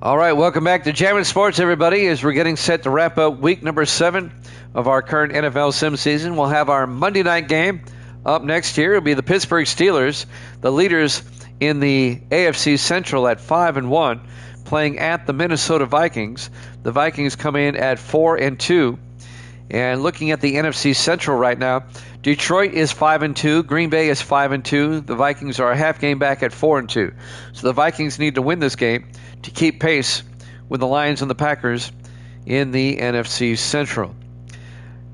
All right, welcome back to Jammin' Sports, everybody. As we're getting set to wrap up week number 7 of our current NFL sim season, we'll have our Monday night game up next here. It'll be the Pittsburgh Steelers, the leaders in the AFC Central at 5-1, playing at the Minnesota Vikings. The Vikings come in at 4-2. And looking at the NFC Central right now, Detroit is 5-2, Green Bay is 5-2. The Vikings are a half game back at 4-2. So the Vikings need to win this game to keep pace with the Lions and the Packers in the NFC Central.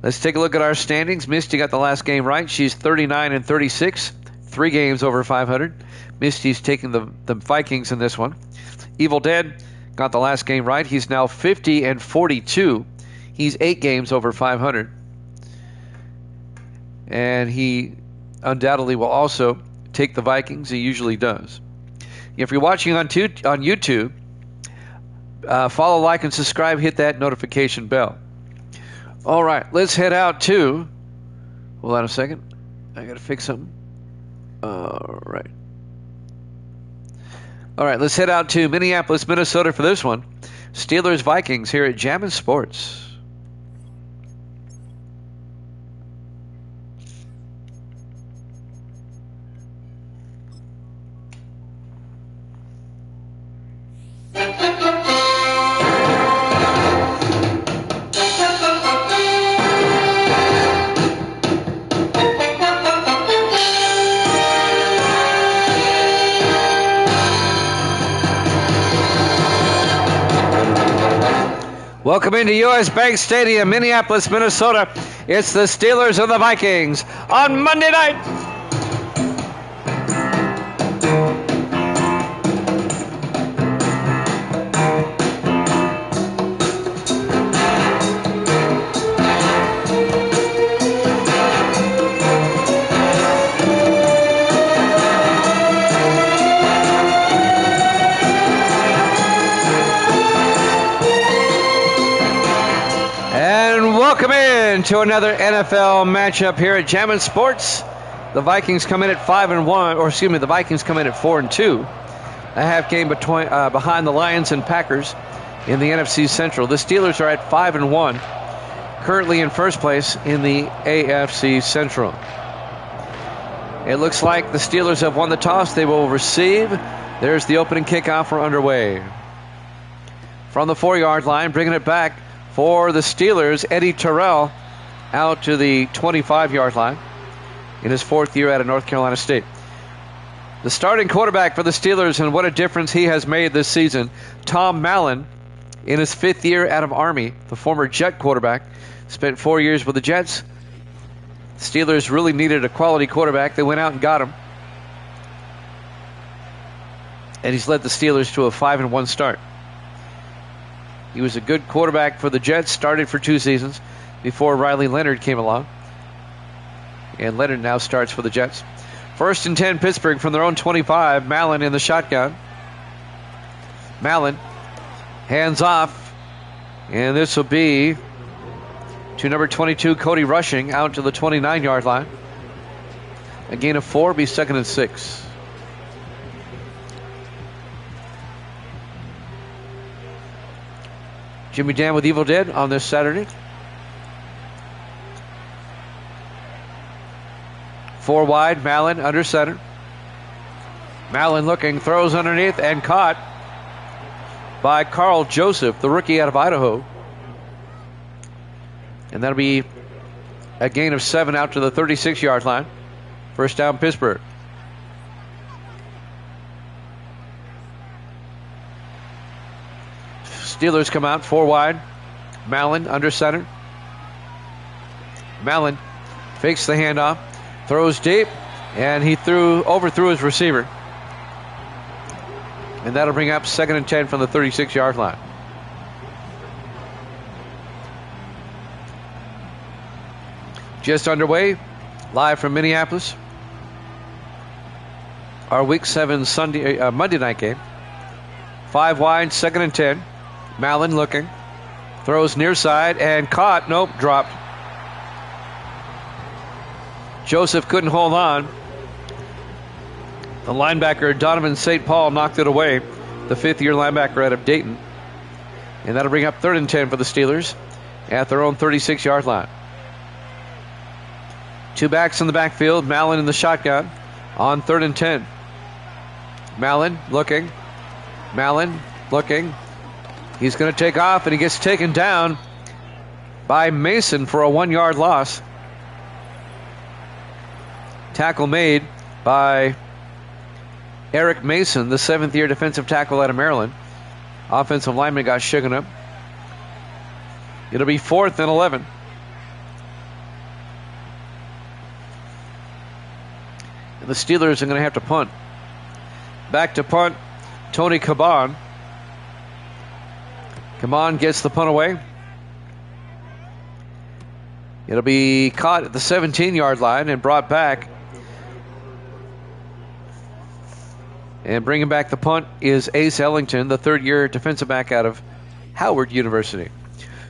Let's take a look at our standings. Misty got the last game right. She's 39-36, 3 games over 500. Misty's taking the Vikings in this one. Evil Dead got the last game right. He's now 50-42. He's 8 games over 500. And he undoubtedly will also take the Vikings. He usually does. If you're watching on YouTube, follow, like, and subscribe. Hit that notification bell. All right, let's head out to... Hold on a second. I got to fix something. All right, let's head out to Minneapolis, Minnesota for this one. Steelers-Vikings here at Jammin' Sports. Welcome into U.S. Bank Stadium, Minneapolis, Minnesota. It's the Steelers and the Vikings on Monday night. Welcome in to another NFL matchup here at Jammin' Sports. The Vikings come in at 5-1, the Vikings come in at 4-2. A half game behind the Lions and Packers in the NFC Central. The Steelers are at 5-1, currently in first place in the AFC Central. It looks like the Steelers have won the toss. They will receive. There's the opening kickoff. We're underway. From the 4-yard line, bringing it back for the Steelers, Eddie Terrell out to the 25-yard line in his 4th year out of North Carolina State. The starting quarterback for the Steelers, and what a difference he has made this season, Tom Allen, in his 5th year out of Army, the former Jet quarterback, spent 4 years with the Jets. The Steelers really needed a quality quarterback. They went out and got him. And he's led the Steelers to a 5-1 start. He was a good quarterback for the Jets, started for 2 seasons before Riley Leonard came along. And Leonard now starts for the Jets. 1st and 10, Pittsburgh from their own 25. Mallon in the shotgun. Mallon, hands off. And this will be to number 22, Cody Rushing, out to the 29-yard line. A gain of 4, be 2nd and 6. Jimmy Dan with Evil Dead on this Saturday. 4 wide, Mallon under center. Mallon looking, throws underneath and caught by Carl Joseph, the rookie out of Idaho. And that'll be a gain of 7 out to the 36-yard line. First down, Pittsburgh. Steelers come out 4 wide. Mallon under center. Mallon fakes the handoff, throws deep, and he overthrew his receiver. And that'll bring up 2nd and 10 from the 36-yard line. Just underway, live from Minneapolis. Our Week 7 Monday night game. 5 wide, 2nd and 10. Mallon looking, throws near side and caught. Nope, dropped. Joseph couldn't hold on. The linebacker, Donovan St. Paul, knocked it away. the fifth-year linebacker out of Dayton. And that'll bring up 3rd and 10 for the Steelers at their own 36-yard line. Two backs in the backfield. Mallon in the shotgun on 3rd and 10. Mallon looking. He's going to take off, and he gets taken down by Mason for a 1-yard loss. Tackle made by Eric Mason, the 7th-year defensive tackle out of Maryland. Offensive lineman got shaken up. It'll be 4th and 11. And the Steelers are going to have to punt. Back to punt, Tony Caban. Caban gets the punt away. It'll be caught at the 17-yard line and brought back. And bringing back the punt is Ace Ellington, the 3rd-year defensive back out of Howard University.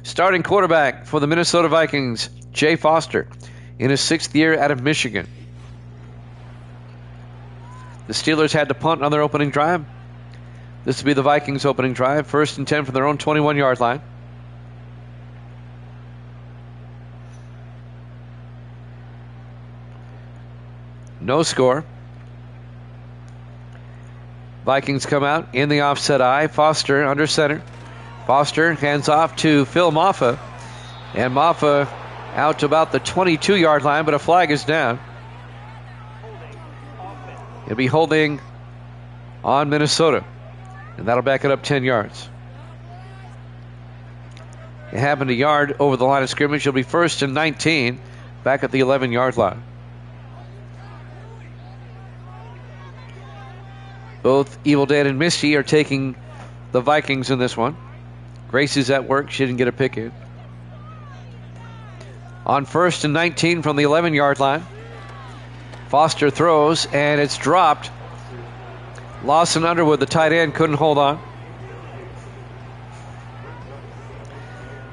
Starting quarterback for the Minnesota Vikings, Jay Foster, in his 6th year out of Michigan. The Steelers had to punt on their opening drive. This will be the Vikings' opening drive. 1st and 10 from their own 21-yard line. No score. Vikings come out in the offset eye. Foster under center. Foster hands off to Phil Maffa. And Maffa out to about the 22-yard line, but a flag is down. It'll be holding on Minnesota. And that'll back it up 10 yards. It happened a yard over the line of scrimmage. It'll be 1st and 19 back at the 11-yard line. Both Evil Dead and Misty are taking the Vikings in this one. Gracie's at work. She didn't get a pick in. On 1st and 19 from the 11-yard line. Foster throws, and it's dropped. Lawson Underwood, the tight end, couldn't hold on.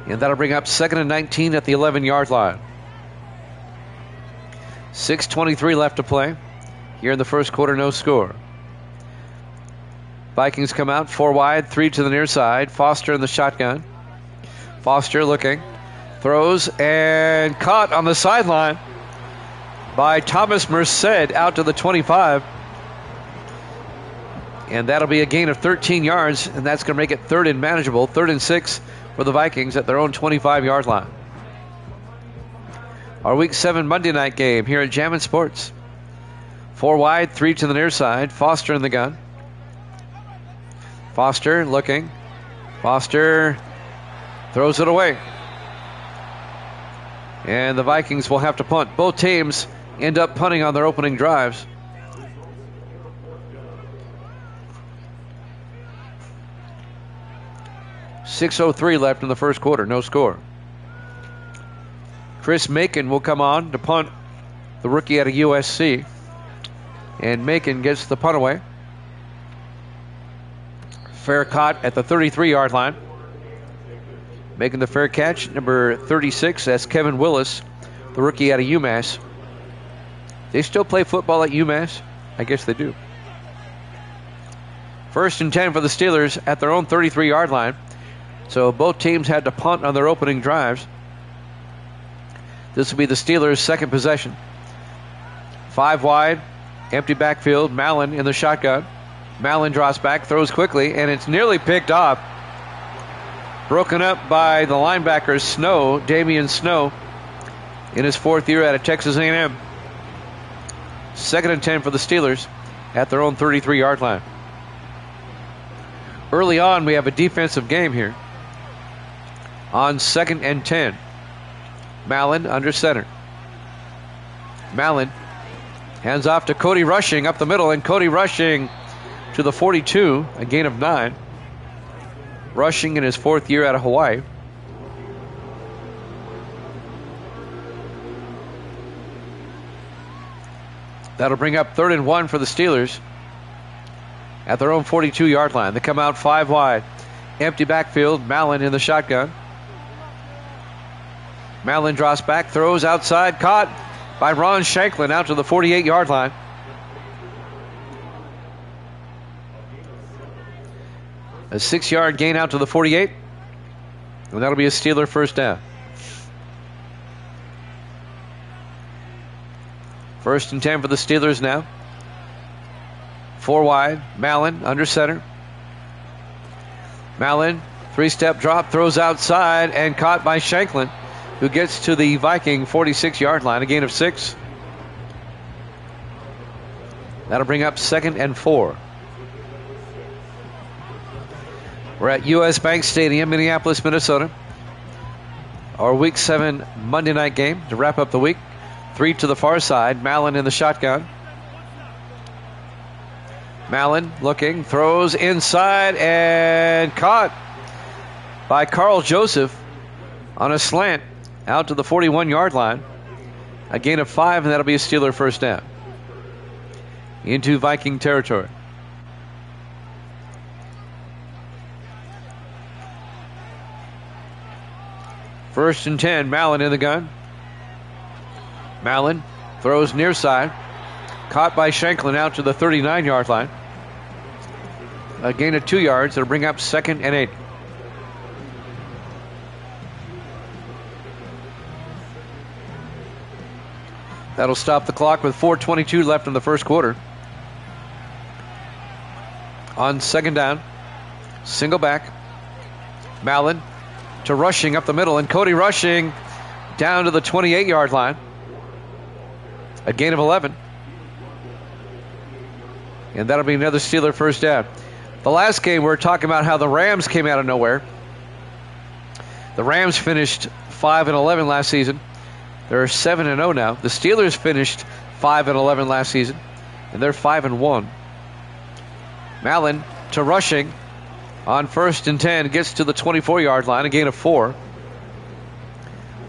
And that'll bring up 2nd and 19 at the 11-yard line. 6:23 left to play. Here in the first quarter, no score. Vikings come out 4 wide, 3 to the near side. Foster in the shotgun. Foster looking. Throws and caught on the sideline by Thomas Merced out to the 25. And that'll be a gain of 13 yards, and that's going to make it 3rd and manageable. 3rd and 6 for the Vikings at their own 25-yard line. Our Week 7 Monday night game here at Jammin' Sports. 4 wide, 3 to the near side. Foster in the gun. Foster looking. Foster throws it away. And the Vikings will have to punt. Both teams end up punting on their opening drives. .6:03 left in the first quarter. No score. Chris Macon will come on to punt, the rookie out of USC. And Macon gets the punt away. Fair caught at the 33-yard line. Making the fair catch, number 36, that's Kevin Willis, the rookie out of UMass. They still play football at UMass? I guess they do. 1st and 10 for the Steelers at their own 33-yard line. So both teams had to punt on their opening drives. This will be the Steelers' second possession. 5 wide, empty backfield. Mallon in the shotgun. Mallon draws back, throws quickly, and it's nearly picked off. Broken up by the linebacker Snow, Damian Snow, in his 4th year out of Texas A&M. 2nd and 10 for the Steelers at their own 33-yard line. Early on, we have a defensive game here. On 2nd and 10, Mallon under center. Mallon hands off to Cody Rushing up the middle, and Cody Rushing to the 42, a gain of 9. Rushing in his 4th year out of Hawaii. That'll bring up 3rd and 1 for the Steelers at their own 42-yard line. They come out 5 wide. Empty backfield. Mallon in the shotgun. Mallon draws back, throws outside, caught by Ron Shanklin out to the 48-yard line. A 6-yard gain out to the 48. And that'll be a Steeler first down. 1st and 10 for the Steelers now. 4 wide. Mallon under center. Mallon, 3-step drop, throws outside and caught by Shanklin, who gets to the Viking 46-yard line, a gain of 6. That'll bring up 2nd and 4. We're at U.S. Bank Stadium, Minneapolis, Minnesota. Our Week 7 Monday night game to wrap up the week. 3 to the far side. Mallon in the shotgun. Mallon looking, throws inside and caught by Carl Joseph on a slant out to the 41-yard line. A gain of 5, and that'll be a Steeler first down. Into Viking territory. First and 10, Mallon in the gun. Mallon throws near side. Caught by Shanklin out to the 39-yard line. A gain of 2 yards. That'll bring up 2nd and 8. That'll stop the clock with 4:22 left in the first quarter. On 2nd down, single back. Mallon to Rushing up the middle, and Cody Rushing down to the 28-yard line. A gain of 11. And that'll be another Steeler first down. The last game, we were talking about how the Rams came out of nowhere. The Rams finished 5-11 last season. They're 7-0 now. The Steelers finished 5-11 last season, and they're 5-1. Mallon to Rushing on 1st and 10, gets to the 24-yard line, a gain of 4,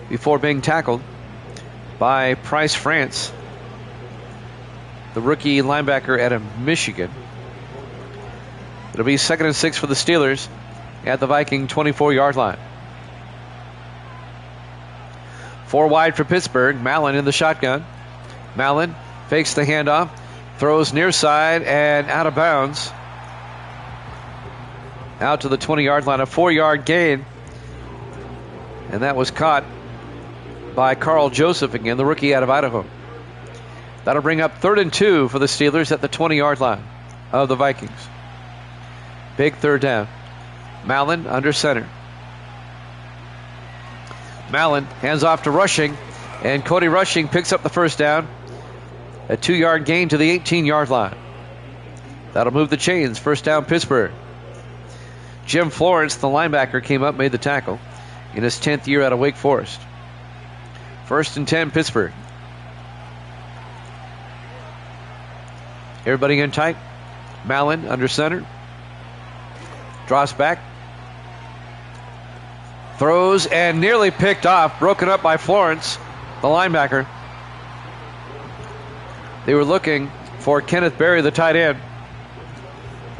before being tackled by Price France, the rookie linebacker out of Michigan. It'll be 2nd and 6 for the Steelers at the Viking 24-yard line. 4 wide for Pittsburgh. Mallon in the shotgun. Mallon fakes the handoff, throws near side and out of bounds. Out to the 20-yard line, a 4-yard gain. And that was caught by Carl Joseph again, the rookie out of Idaho. That'll bring up 3rd and 2 for the Steelers at the 20-yard line of the Vikings. Big 3rd down. Mallon under center. Mallon hands off to Rushing, and Cody Rushing picks up the first down. A 2-yard gain to the 18-yard line. That'll move the chains. First down, Pittsburgh. Jim Florence, the linebacker, came up, made the tackle in his 10th year out of Wake Forest. 1st and 10, Pittsburgh. Everybody in tight. Mallon under center. Drops back. Throws and nearly picked off. Broken up by Florence, the linebacker. They were looking for Kenneth Berry, the tight end.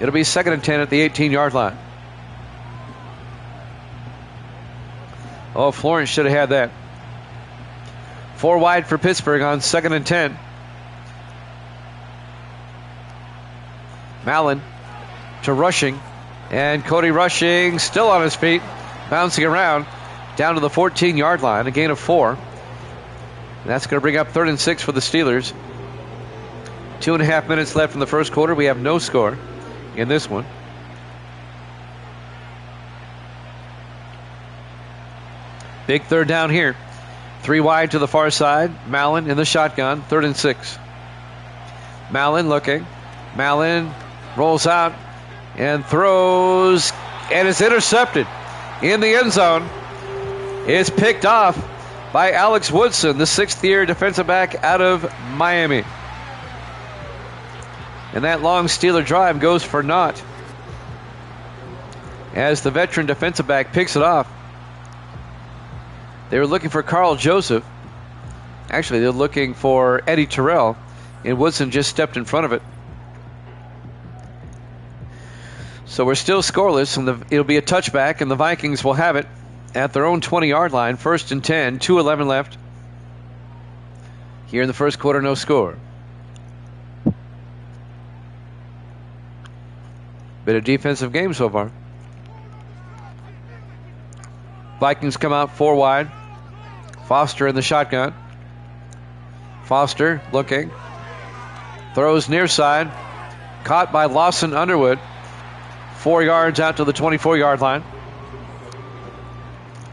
It'll be 2nd and 10 at the 18-yard line. Oh, Florence should have had that. 4 wide for Pittsburgh on 2nd and 10. Mallon to Rushing, and Cody Rushing still on his feet, bouncing around down to the 14-yard line, a gain of 4. And that's going to bring up 3rd and 6 for the Steelers. 2.5 minutes left in the first quarter. We have no score in this one. Big 3rd down here. 3 wide to the far side. Mallon in the shotgun. 3rd and 6. Mallon looking. Mallon rolls out and throws, and is intercepted in the end zone. It's picked off by Alex Woodson, the 6th-year defensive back out of Miami. And that long Steeler drive goes for naught as the veteran defensive back picks it off. They were looking for Carl Joseph. Actually, they're looking for Eddie Terrell, and Woodson just stepped in front of it. So we're still scoreless, and it'll be a touchback, and the Vikings will have it at their own 20-yard line. 1st and 10, 2:11 left. Here in the first quarter, no score. Bit of defensive game so far. Vikings come out 4 wide. Foster in the shotgun. Foster looking. Throws near side. Caught by Lawson Underwood. 4 yards out to the 24-yard line.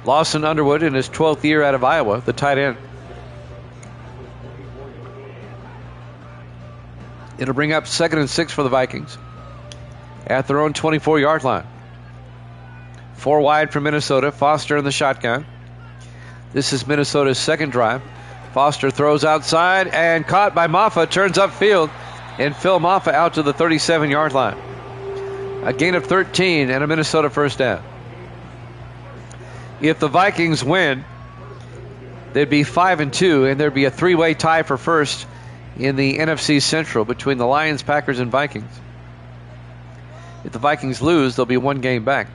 Lawson Underwood in his 12th year out of Iowa, the tight end. It'll bring up 2nd and 6 for the Vikings at their own 24-yard line. 4 wide for Minnesota. Foster in the shotgun. This is Minnesota's second drive. Foster throws outside and caught by Maffa. Turns upfield, and Phil Maffa out to the 37-yard line. A gain of 13 and a Minnesota first down. If the Vikings win, they'd be 5-2, and there'd be a 3-way tie for first in the NFC Central between the Lions, Packers, and Vikings. If the Vikings lose, they'll be 1 game back.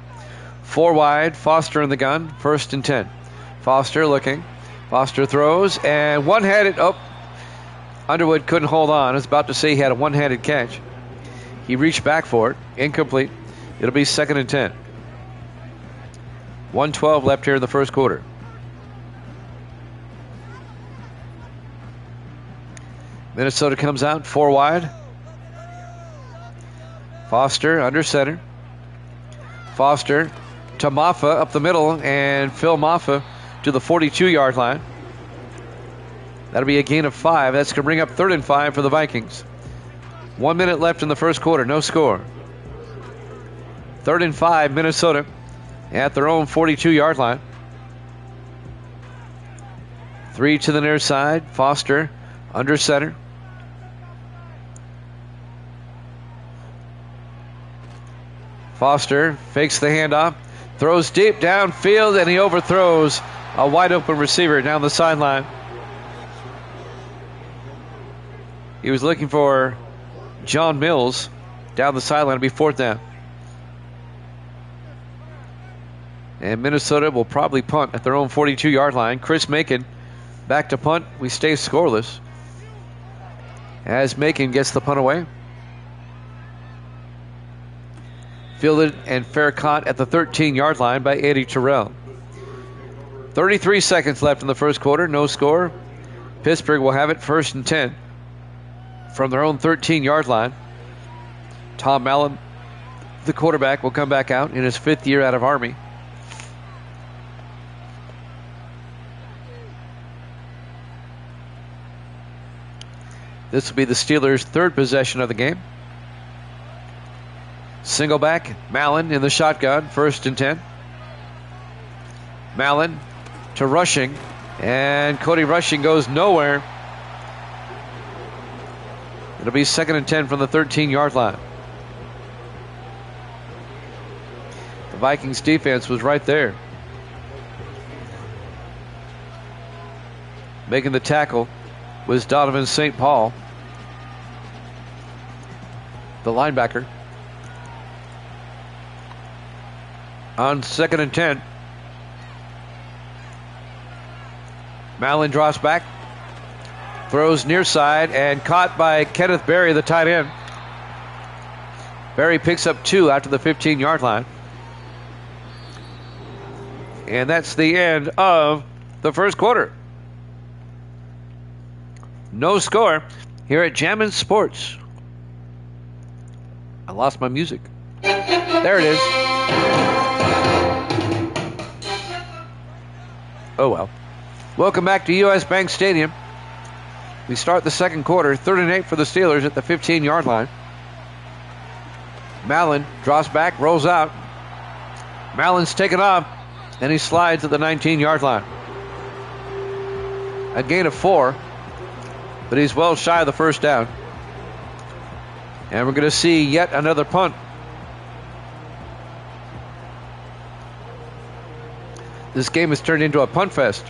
4 wide, Foster in the gun, 1st and 10. Foster looking. Foster throws, and one-handed. Oh, Underwood couldn't hold on. I was about to say he had a one-handed catch. He reached back for it. Incomplete. It'll be 2nd and 10. 1:12 left here in the first quarter. Minnesota comes out 4 wide. Foster under center. Foster to Maffa up the middle, and Phil Maffa to the 42-yard line. That'll be a gain of 5. That's going to bring up 3rd and 5 for the Vikings. 1 minute left in the first quarter. No score. 3rd and 5, Minnesota at their own 42-yard line. 3 to the near side. Foster under center. Foster fakes the handoff. Throws deep downfield, and he overthrows a wide open receiver down the sideline. He was looking for John Mills down the sideline. It'll be 4th down. And Minnesota will probably punt at their own 42-yard line. Chris Macon back to punt. We stay scoreless as Macon gets the punt away. Fielded and fair caught at the 13-yard line by Eddie Terrell. 33 seconds left in the first quarter. No score. Pittsburgh will have it 1st and 10 from their own 13-yard line. Tom Allen, the quarterback, will come back out in his 5th year out of Army. This will be the Steelers' 3rd possession of the game. Single back, Mallon in the shotgun, 1st and 10. Mallon to Rushing, and Cody Rushing goes nowhere. It'll be 2nd and 10 from the 13-yard line. The Vikings defense was right there. Making the tackle was Donovan St. Paul, the linebacker. On 2nd and 10, Mallon drops back, throws near side, and caught by Kenneth Berry, the tight end. Berry picks up 2 out to the 15-yard line. And that's the end of the first quarter. No score here at Jammin' Sports. I lost my music. There it is. Oh well. Welcome back to U.S. Bank Stadium. We start the second quarter. 3rd and 8 for the Steelers at the 15-yard line. Mallon drops back, rolls out. Mallon's taken off, and he slides at the 19-yard line. A gain of 4, but he's well shy of the first down. And we're going to see yet another punt. This game has turned into a punt fest.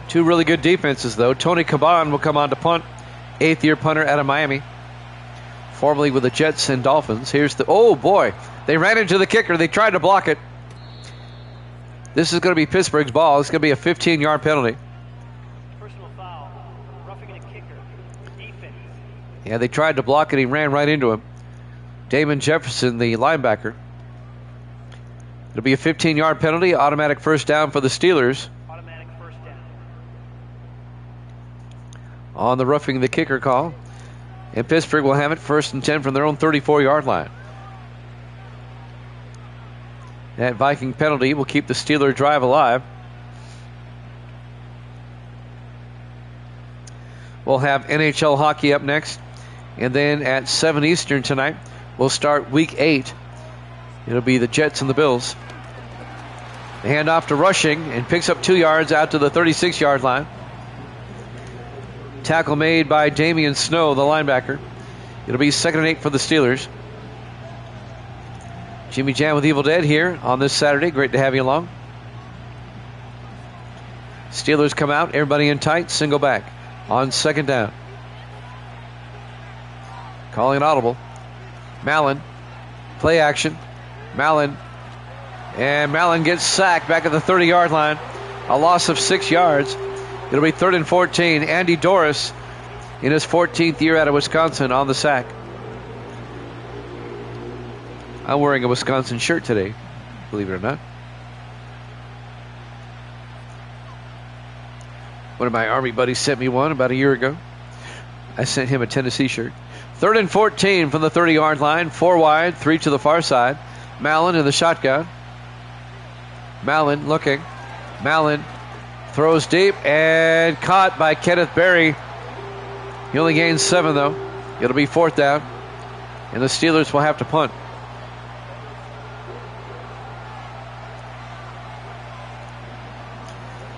2 really good defenses, though. Tony Caban will come on to punt. 8th-year punter out of Miami. Formerly with the Jets and Dolphins. Here's the... Oh, boy. They ran into the kicker. They tried to block it. This is going to be Pittsburgh's ball. It's going to be a 15-yard penalty. Personal foul. Roughing a kicker. Defense. Yeah, they tried to block it. He ran right into him. Damon Jefferson, the linebacker. It'll be a 15-yard penalty, automatic first down for the Steelers. Automatic first down. On the roughing the kicker call. And Pittsburgh will have it 1st and 10 from their own 34-yard line. That Viking penalty will keep the Steeler drive alive. We'll have NHL hockey up next. And then at 7 Eastern tonight, we'll start Week 8. It'll be the Jets and the Bills. The handoff to Rushing and picks up 2 yards out to the 36-yard line. Tackle made by Damian Snow, the linebacker. It'll be 2nd and 8 for the Steelers. Jimmy Jam with Evil Dead here on this Saturday. Great to have you along. Steelers come out, everybody in tight, single back on 2nd down. Calling an audible. Mallon, play action. Mallon, and Mallon gets sacked back at the 30-yard line. A loss of 6 yards. It'll be 3rd and 14. Andy Doris in his 14th year out of Wisconsin on the sack. I'm wearing a Wisconsin shirt today, believe it or not. One of my Army buddies sent me one about a year ago. I sent him a Tennessee shirt. 3rd and 14 from the 30-yard line. 4 wide, 3 to the far side. Mallon in the shotgun. Mallon looking. Mallon throws deep and caught by Kenneth Berry. He only gains 7, though. It'll be 4th down. And the Steelers will have to punt.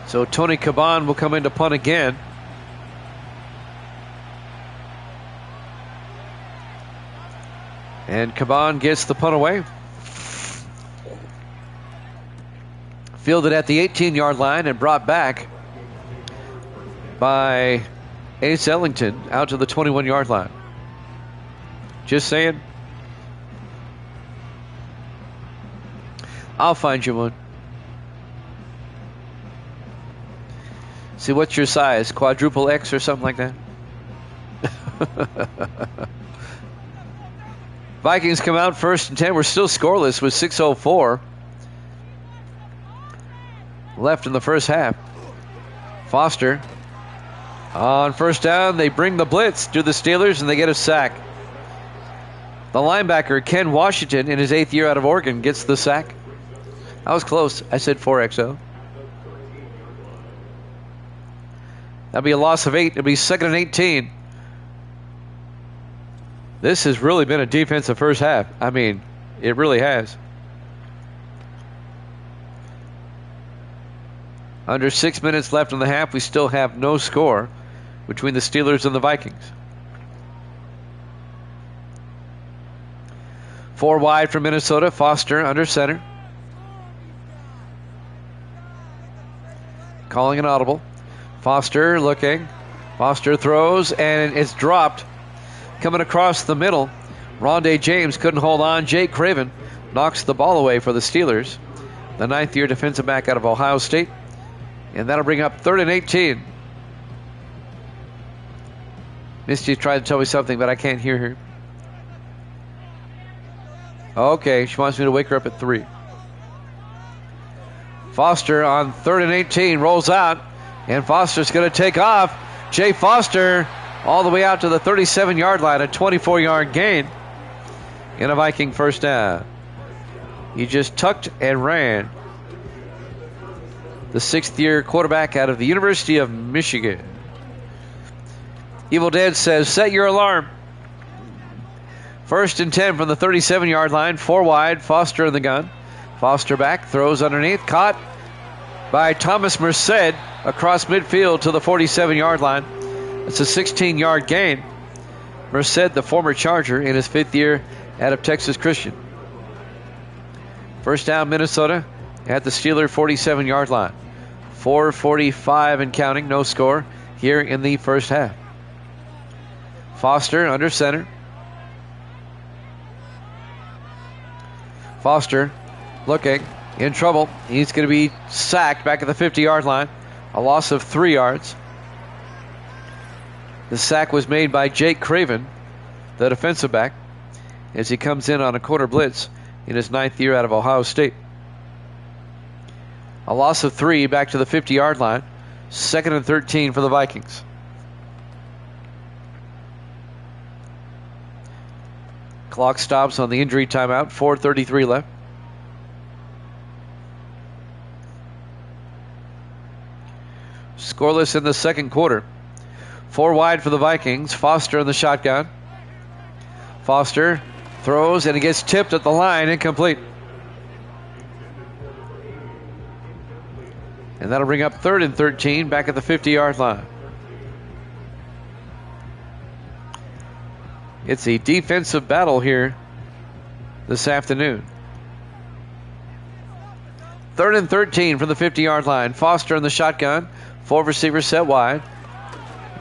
So Tony Caban will come in to punt again. And Caban gets the punt away. Fielded at the 18-yard line and brought back by Ace Ellington out to the 21-yard line. Just saying. I'll find you one. See, what's your size? Quadruple X or something like that? Vikings come out 1st and 10. We're still scoreless with 6:04 left in the first half. Foster on 1st down. They bring the blitz to the Steelers and they get a sack. The linebacker, Ken Washington, in his 8th year out of Oregon, gets the sack. I was close. I said 4XO. That'll be a loss of 8. It'll be 2nd and 18. This has really been a defensive first half. I mean, it really has. Under 6 minutes left in the half, we still have no score between the Steelers and the Vikings. 4 wide for Minnesota. Foster under center. Calling an audible. Foster looking. Foster throws, and it's dropped. Coming across the middle. Rondé James couldn't hold on. Jake Craven knocks the ball away for the Steelers. The 9th year defensive back out of Ohio State. And that'll bring up 3rd and 18. Misty tried to tell me something, but I can't hear her. Okay, she wants me to wake her up at 3. Foster on 3rd and 18 rolls out. And Foster's going to take off. Jay Foster all the way out to the 37-yard line, a 24-yard gain and a Viking first down. He just tucked and ran. The 6th year quarterback out of the University of Michigan. Evil Dead says, set your alarm. 1st and 10 from the 37-yard line, 4 wide, Foster in the gun. Foster back, throws underneath, caught by Thomas Merced across midfield to the 47-yard line. It's a 16-yard gain. Merced, the former Charger, in his 5th year out of Texas Christian. First down, Minnesota at the Steeler 47-yard line. 4:45 and counting, no score here in the first half. Foster under center. Foster looking, in trouble. He's going to be sacked back at the 50-yard line. A loss of 3 yards. The sack was made by Jake Craven, the defensive back, as he comes in on a quarter blitz in his 9th year out of Ohio State. A loss of 3 back to the 50-yard line. 2nd and 13 for the Vikings. Clock stops on the injury timeout. 4:33 left. Scoreless in the second quarter. 4 wide for the Vikings. Foster in the shotgun. Foster throws and he gets tipped at the line. Incomplete. And that'll bring up 3rd and 13 back at the 50-yard line. It's a defensive battle here this afternoon. 3rd and 13 from the 50-yard line. Foster in the shotgun. 4 receivers set wide.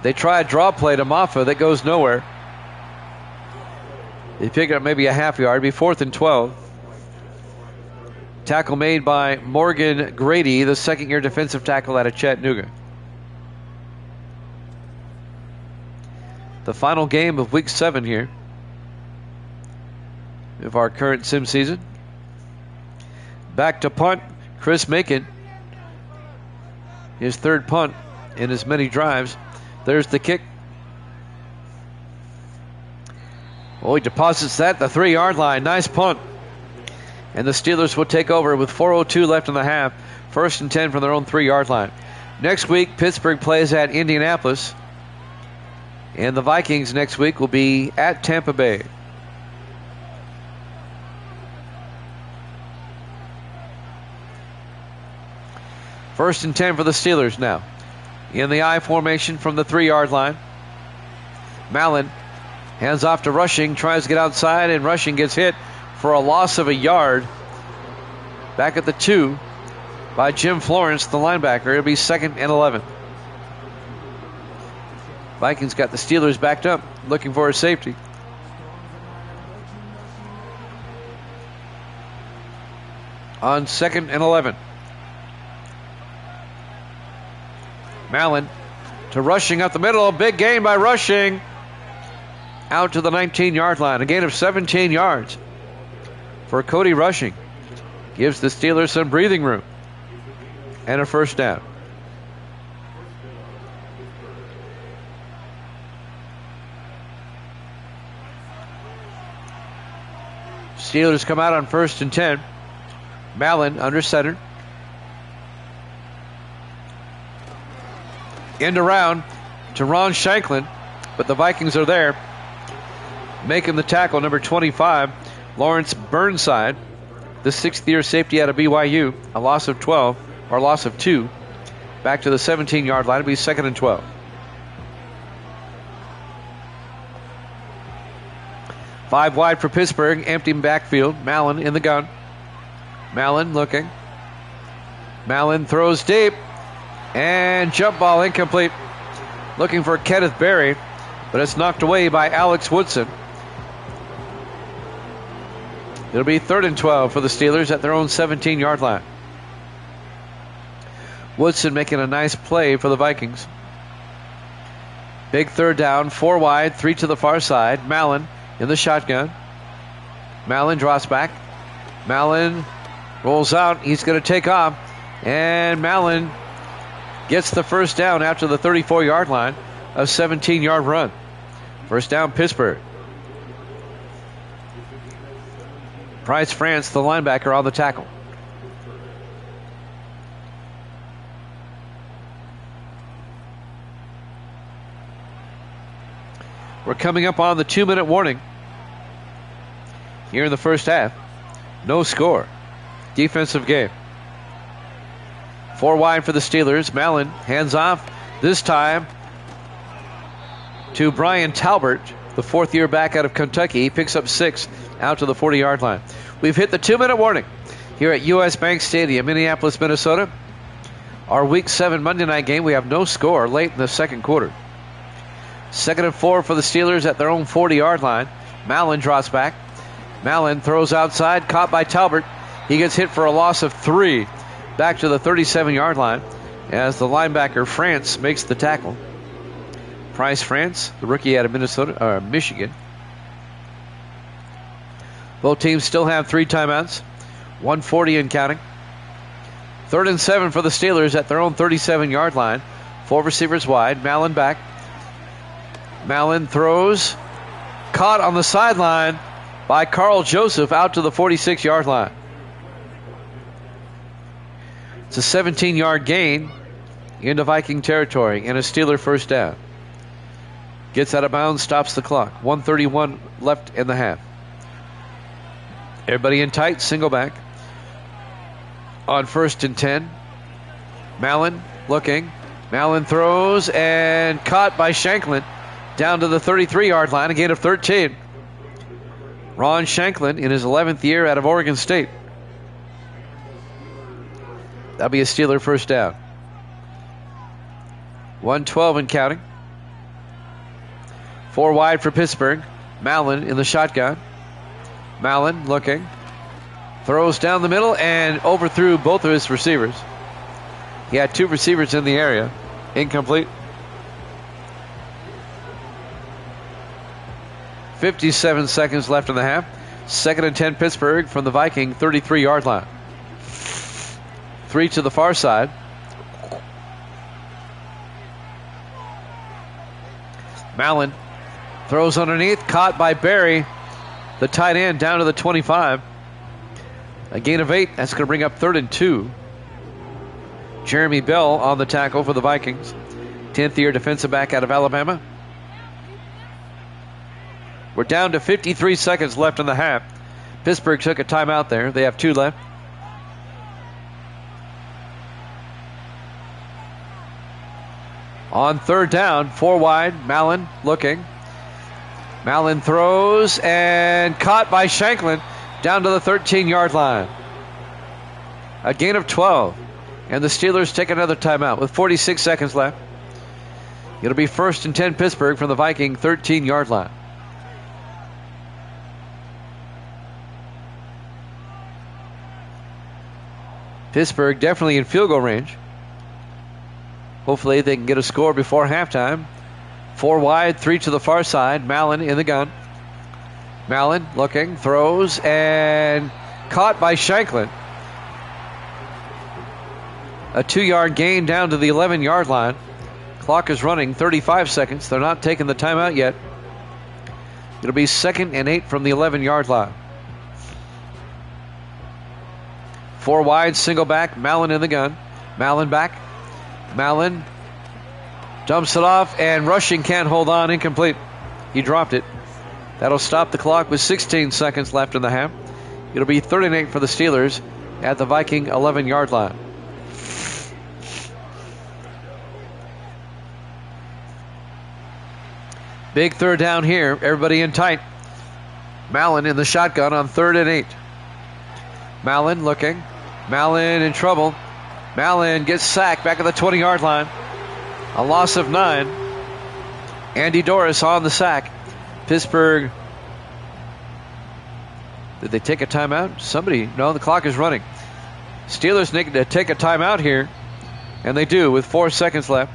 They try a draw play to Maffa that goes nowhere. They pick up maybe a half yard. It'll be 4th and 12. Tackle made by Morgan Grady, the second-year defensive tackle out of Chattanooga. The final game of Week 7 here of our current sim season. Back to punt, Chris Macon. His 3rd punt in as many drives. There's the kick. Oh, he deposits that at the 3-yard line. Nice punt. And the Steelers will take over with 4:02 left in the half. 1st and 10 from their own 3-yard line. Next week, Pittsburgh plays at Indianapolis. And the Vikings next week will be at Tampa Bay. First and 10 for the Steelers now. In the I formation from the 3-yard line. Mallon hands off to Rushing, tries to get outside, and Rushing gets hit for a loss of a yard. Back at the 2 by Jim Florence, the linebacker. It'll be 2nd and 11. Vikings got the Steelers backed up, looking for a safety. On 2nd and 11. Mallon to Rushing up the middle. Big gain by Rushing. Out to the 19-yard line. A gain of 17 yards for Cody Rushing. Gives the Steelers some breathing room. And a 1st down. Steelers come out on 1st and 10. Mallon under center. End around to Ron Shanklin, but the Vikings are there. Making the tackle, number 25, Lawrence Burnside, the 6th-year safety out of BYU. A loss of 12, or a loss of 2. Back to the 17-yard line. It'll be 2nd and 12. Five wide for Pittsburgh. Empty backfield. Mallon in the gun. Mallon looking. Mallon throws deep. And jump ball incomplete. Looking for Kenneth Berry, but it's knocked away by Alex Woodson. It'll be 3rd and 12 for the Steelers at their own 17-yard line. Woodson making a nice play for the Vikings. Big 3rd down, 4 wide, 3 to the far side. Mallon in the shotgun. Mallon drops back. Mallon rolls out. He's going to take off. And Mallon gets the 1st down after the 34-yard line. A 17-yard run. 1st down, Pittsburgh. Price France, the linebacker, on the tackle. We're coming up on the 2-minute warning here in the first half. No score. Defensive game. 4 wide for the Steelers. Mallon hands off. This time to Brian Talbert, the 4th-year back out of Kentucky. He picks up 6 out to the 40-yard line. We've hit the 2-minute warning here at U.S. Bank Stadium, Minneapolis, Minnesota. Our Week 7 Monday night game, we have no score late in the second quarter. 2nd and 4 for the Steelers at their own 40-yard line. Mallon drops back. Mallon throws outside, caught by Talbert. He gets hit for a loss of 3 back to the 37-yard line as the linebacker France makes the tackle. Price France, the rookie out of Michigan. Both teams still have 3 timeouts. 1:40 and counting. 3rd and 7 for the Steelers at their own 37-yard line. 4 receivers wide. Mallon back. Mallon throws. Caught on the sideline by Carl Joseph out to the 46-yard line. It's a 17-yard gain into Viking territory and a Steeler first down. Gets out of bounds, stops the clock. 1:31 left in the half. Everybody in tight, single back. On 1st and 10. Mallon looking. Mallon throws and caught by Shanklin down to the 33-yard line, a gain of 13. Ron Shanklin in his 11th year out of Oregon State. That'll be a Steeler first down. 1:12 and counting. 4 wide for Pittsburgh. Mallon in the shotgun. Mallon looking. Throws down the middle and overthrew both of his receivers. He had 2 receivers in the area. Incomplete. 57 seconds left in the half. 2nd and 10 Pittsburgh from the Viking 33-yard line. 3 to the far side. Mallon throws underneath, caught by Barry, the tight end, down to the 25. A gain of 8. That's going to bring up 3rd and 2. Jeremy Bell on the tackle for the Vikings. 10th year defensive back out of Alabama. We're down to 53 seconds left in the half. Pittsburgh took a timeout there. They have 2 left. On 3rd down, 4 wide, Mallon looking. Mallon throws and caught by Shanklin down to the 13-yard line. A gain of 12. And the Steelers take another timeout with 46 seconds left. It'll be 1st and 10 Pittsburgh from the Viking 13-yard line. Pittsburgh definitely in field goal range. Hopefully they can get a score before halftime. 4 wide, 3 to the far side. Mallon in the gun. Mallon looking, throws, and caught by Shanklin. A 2-yard gain down to the 11-yard line. Clock is running, 35 seconds. They're not taking the timeout yet. It'll be 2nd and 8 from the 11-yard line. 4 wide, single back. Mallon in the gun. Mallon back. Mallon dumps it off, and rushing can't hold on. Incomplete. He dropped it. That'll stop the clock with 16 seconds left in the half. It'll be 3rd and 8 for the Steelers at the Viking 11-yard line. Big 3rd down here. Everybody in tight. Mallon in the shotgun on 3rd and 8. Mallon looking. Mallon in trouble. Mallon gets sacked back at the 20-yard line. A loss of 9. Andy Doris on the sack. Pittsburgh. Did they take a timeout? Somebody. No, the clock is running. Steelers need to take a timeout here. And they do with 4 seconds left.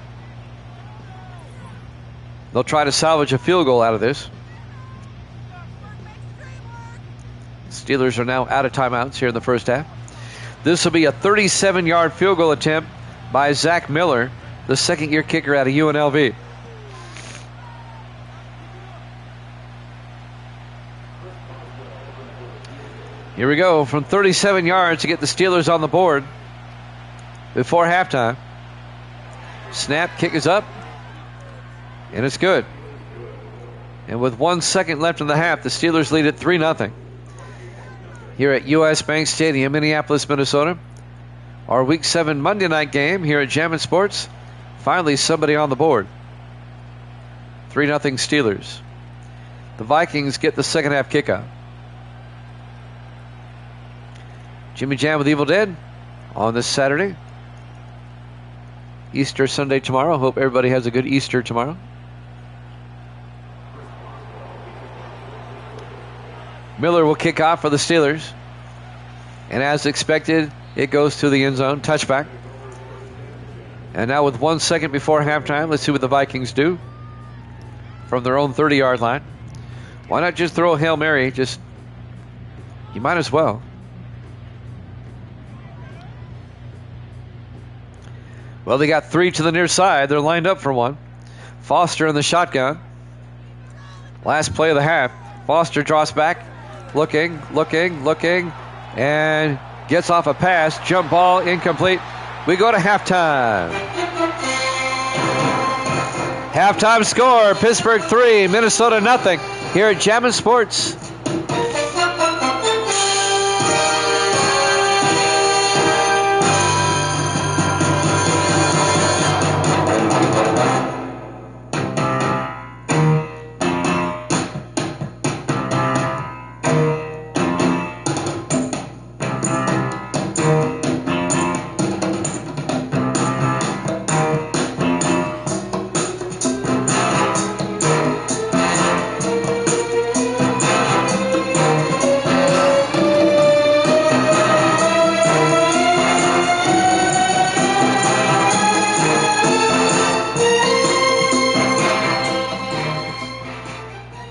They'll try to salvage a field goal out of this. Steelers are now out of timeouts here in the first half. This will be a 37-yard field goal attempt by Zach Miller, the 2nd-year kicker out of UNLV. Here we go from 37 yards to get the Steelers on the board before halftime. Snap, kick is up, and it's good. And with 1 second left in the half, the Steelers lead at 3-0. Here at U.S. Bank Stadium, Minneapolis, Minnesota. Our Week 7 Monday night game here at Jammin' Sports. Finally, somebody on the board. 3-0 Steelers. The Vikings get the second half kickoff. Jimmy Jam with Evil Dead on this Saturday. Easter Sunday tomorrow. Hope everybody has a good Easter tomorrow. Miller will kick off for the Steelers. And as expected, it goes to the end zone. Touchback. And now with 1 second before halftime, let's see what the Vikings do from their own 30-yard line. Why not just throw a Hail Mary? You might as well. Well, they got 3 to the near side. They're lined up for one. Foster in the shotgun. Last play of the half. Foster draws back. Looking, and gets off a pass. Jump ball, incomplete. We go to halftime. Halftime score, Pittsburgh 3, Minnesota nothing. Here at Jammin' Sports.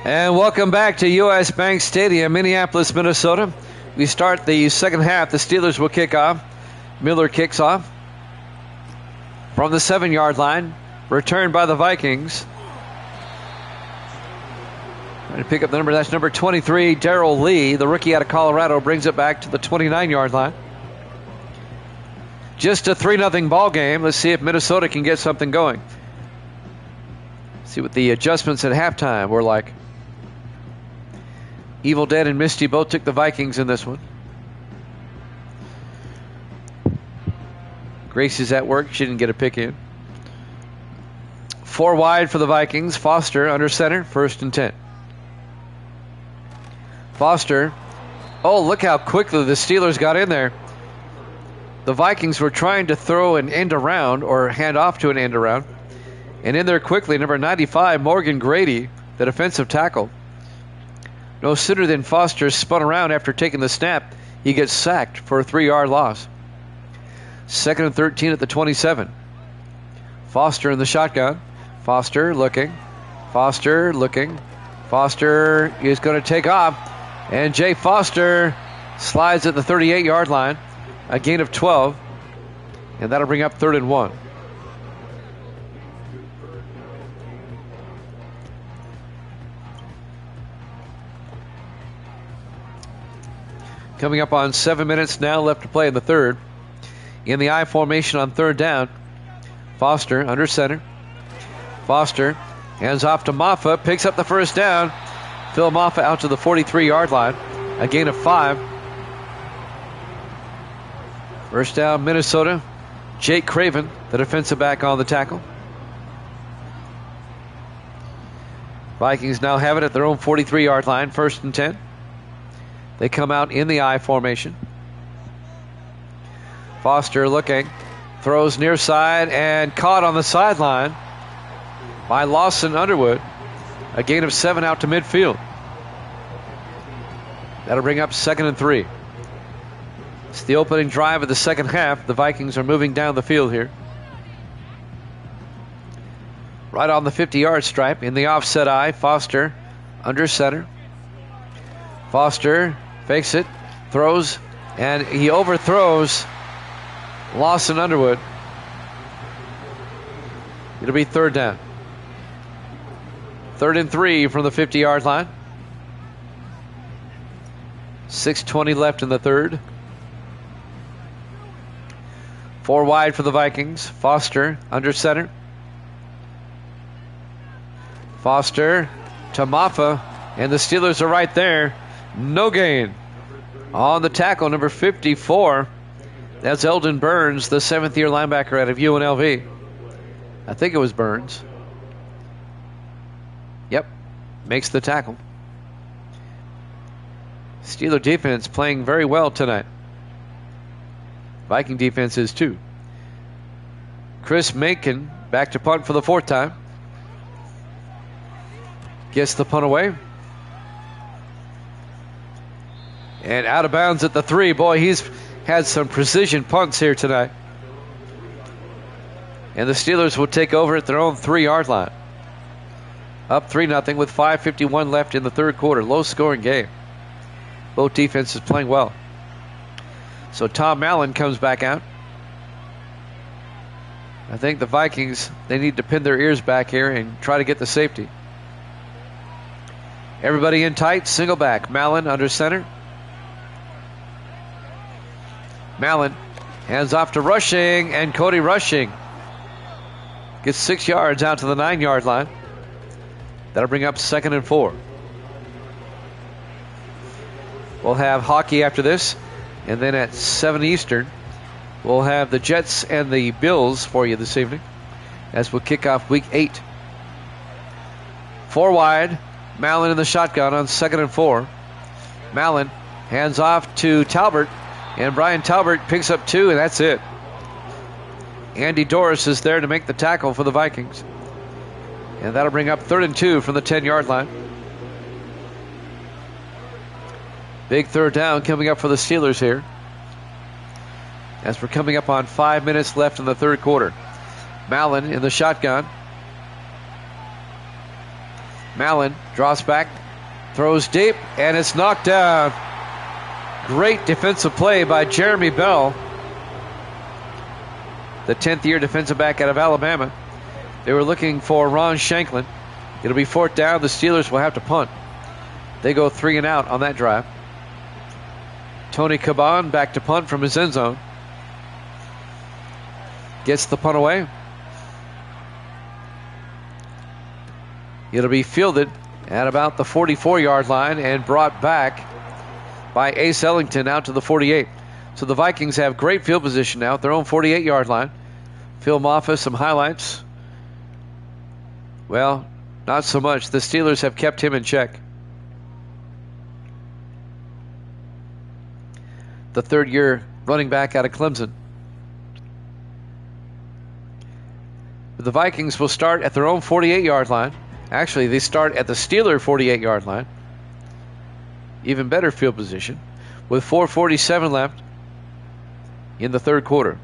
And welcome back to U.S. Bank Stadium, Minneapolis, Minnesota. We start the second half. The Steelers will kick off. Miller kicks off from the 7-yard line. Returned by the Vikings. Trying to pick up the number. That's number 23, Darrell Lee. The rookie out of Colorado brings it back to the 29-yard line. Just a 3-0 ball game. Let's see if Minnesota can get something going. See what the adjustments at halftime were like. Evil Dead and Misty both took the Vikings in this one. Grace is at work. She didn't get a pick in. 4 wide for the Vikings. Foster under center. 1st and 10. Foster. Oh, look how quickly the Steelers got in there. The Vikings were trying to throw an end around or hand off to an end around. And in there quickly, number 95, Morgan Grady, the defensive tackle. No sooner than Foster spun around after taking the snap, he gets sacked for a 3-yard loss. 2nd and 13 at the 27. Foster in the shotgun. Foster looking. Foster is going to take off. And Jay Foster slides at the 38-yard line. A gain of 12. And that'll bring up 3rd and 1. Coming up on 7 minutes now left to play in the third. In the I formation on 3rd down. Foster under center. Foster hands off to Maffa. Picks up the 1st down. Phil Maffa out to the 43-yard line. A gain of 5. 1st down, Minnesota. Jake Craven, the defensive back on the tackle. Vikings now have it at their own 43-yard line. 1st and 10. They come out in the I formation. Foster looking. Throws near side and caught on the sideline by Lawson Underwood. A gain of 7 out to midfield. That'll bring up 2nd and 3. It's the opening drive of the second half. The Vikings are moving down the field here. Right on the 50-yard stripe in the offset I. Foster under center. Foster fakes it, throws, and he overthrows Lawson Underwood. It'll be 3rd down. 3rd and 3 from the 50-yard line. 6:20 left in the third. 4 wide for the Vikings. Foster under center. Foster to Maffa, and the Steelers are right there. No gain. On the tackle, number 54. That's Eldon Burns, the 7th-year linebacker out of UNLV. I think it was Burns. Yep, makes the tackle. Steeler defense playing very well tonight. Viking defense is too. Chris Macon back to punt for the 4th time. Gets the punt away. And out of bounds at the 3. Boy, he's had some precision punts here tonight. And the Steelers will take over at their own 3-yard line. Up 3-0 with 5:51 left in the third quarter. Low-scoring game. Both defenses playing well. So Tom Allen comes back out. I think the Vikings, they need to pin their ears back here and try to get the safety. Everybody in tight, single back. Mallon under center. Mallon hands off to Rushing, and Cody Rushing gets 6 yards out to the 9-yard line. That'll bring up 2nd and 4. We'll have hockey after this, and then at 7 Eastern, we'll have the Jets and the Bills for you this evening as we'll kick off Week 8. 4 wide. Mallon in the shotgun on 2nd and 4. Mallon hands off to Talbert, and Brian Talbert picks up 2, and that's it. Andy Doris is there to make the tackle for the Vikings. And that'll bring up 3rd and 2 from the 10-yard line. Big 3rd down coming up for the Steelers here, as we're coming up on 5 minutes left in the 3rd quarter. Mallon in the shotgun. Mallon draws back, throws deep, and it's knocked down. Great defensive play by Jeremy Bell, the 10th-year defensive back out of Alabama. They were looking for Ron Shanklin. It'll be 4th down. The Steelers will have to punt. They go 3 and out on that drive. Tony Caban back to punt from his end zone. Gets the punt away. It'll be fielded at about the 44-yard line and brought back by Ace Ellington out to the 48. So the Vikings have great field position now at their own 48-yard line. Phil Moffitt, some highlights. Well, not so much. The Steelers have kept him in check. The 3rd-year running back out of Clemson. The Vikings will start at their own 48-yard line. Actually, they start at the Steeler 48-yard line. Even better field position with 4:47 left in the 3rd quarter.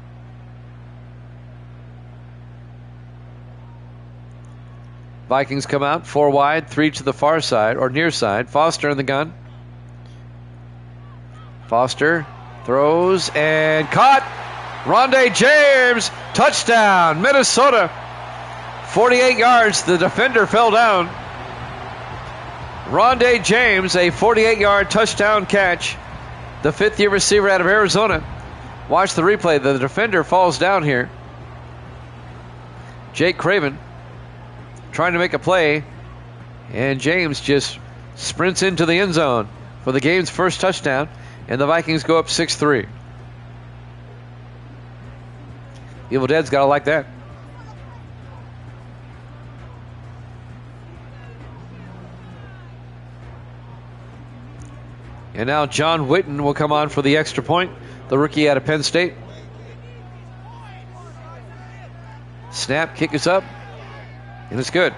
Vikings come out 4 wide, 3 to the far side or near side. Foster in the gun. Foster throws and caught. Rondé James, touchdown, Minnesota. 48 yards, the defender fell down. Rondé James, a 48-yard touchdown catch. The 5th-year receiver out of Arizona. Watch the replay. The defender falls down here. Jake Craven trying to make a play, and James just sprints into the end zone for the game's first touchdown, and the Vikings go up 6-3. Evil Dead's got to like that. And now John Witten will come on for the extra point, the rookie out of Penn State. Snap, kick is up, and it's good.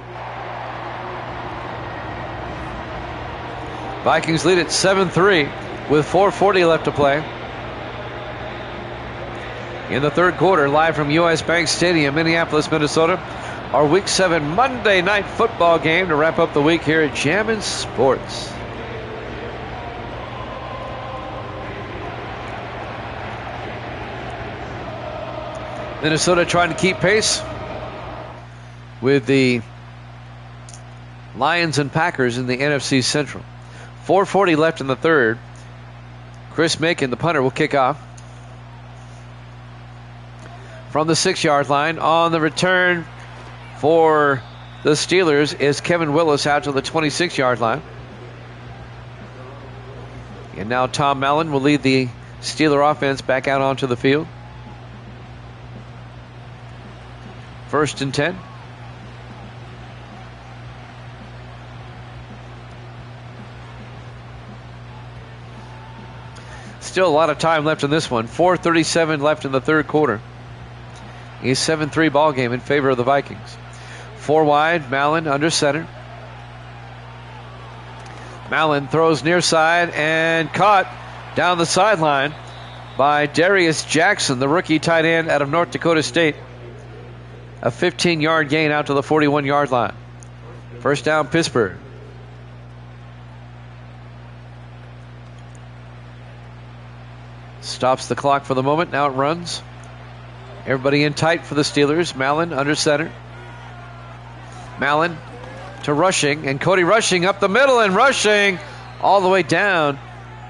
Vikings lead at 7-3 with 4:40 left to play. In the 3rd quarter, live from U.S. Bank Stadium, Minneapolis, Minnesota, our Week 7 Monday Night Football game to wrap up the week here at Jammin' Sports. Minnesota trying to keep pace with the Lions and Packers in the NFC Central. 4:40 left in the 3rd. Chris Macon, the punter, will kick off. From the 6-yard line on the return for the Steelers is Kevin Willis out to the 26-yard line. And now Tom Mallon will lead the Steeler offense back out onto the field. 1st and 10. Still a lot of time left in this one. 4:37 left in the 3rd quarter. A 7-3 ball game in favor of the Vikings. 4 wide, Mallon under center. Mallon throws near side and caught down the sideline by Darius Jackson, the rookie tight end out of North Dakota State. A 15-yard gain out to the 41-yard line. 1st down, Pittsburgh. Stops the clock for the moment. Now it runs. Everybody in tight for the Steelers. Mallon under center. Mallon to Rushing, and Cody Rushing up the middle, and Rushing all the way down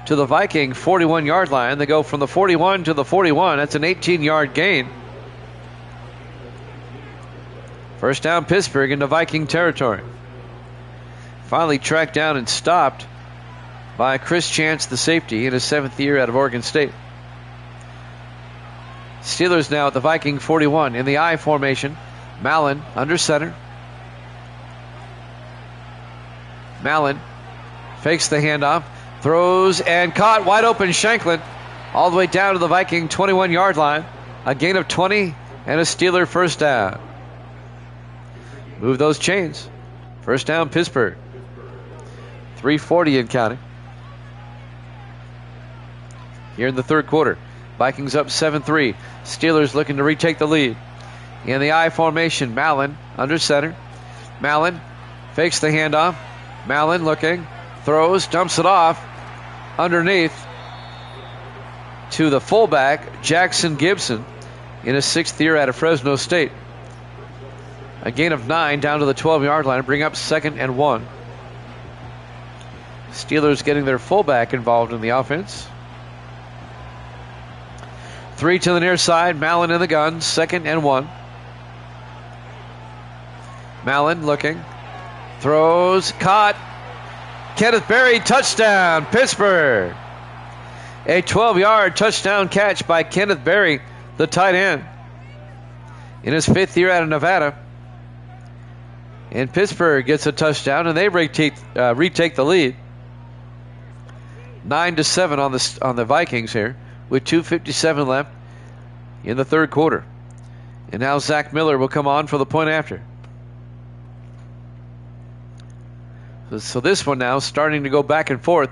to the Viking 41-yard line. They go from the 41 to the 41. That's an 18-yard gain. First down, Pittsburgh into Viking territory. Finally tracked down and stopped by Chris Chance, the safety, in his 7th year out of Oregon State. Steelers now at the Viking 41 in the I formation. Mallon under center. Mallon fakes the handoff, throws and caught, wide open Shanklin, all the way down to the Viking 21-yard line. A gain of 20 and a Steeler first down. Move those chains. First down, Pittsburgh. 3:40 and counting. Here in the third quarter, Vikings up 7-3. Steelers looking to retake the lead. In the I formation, Mallon under center. Mallon fakes the handoff. Mallon looking, throws, dumps it off underneath to the fullback, Jackson Gibson, in his 6th year out of Fresno State. A gain of 9 down to the 12-yard line, bring up 2nd and 1. Steelers getting their fullback involved in the offense. 3 to the near side, Mallon in the gun, 2nd and 1. Mallon looking, throws, caught. Kenneth Berry, touchdown, Pittsburgh. A 12-yard touchdown catch by Kenneth Berry, the tight end, in his 5th year out of Nevada. And Pittsburgh gets a touchdown, and they retake the lead. 9-7 on the Vikings here, with 2:57 left in the third quarter. And now Zach Miller will come on for the point after. So this one now starting to go back and forth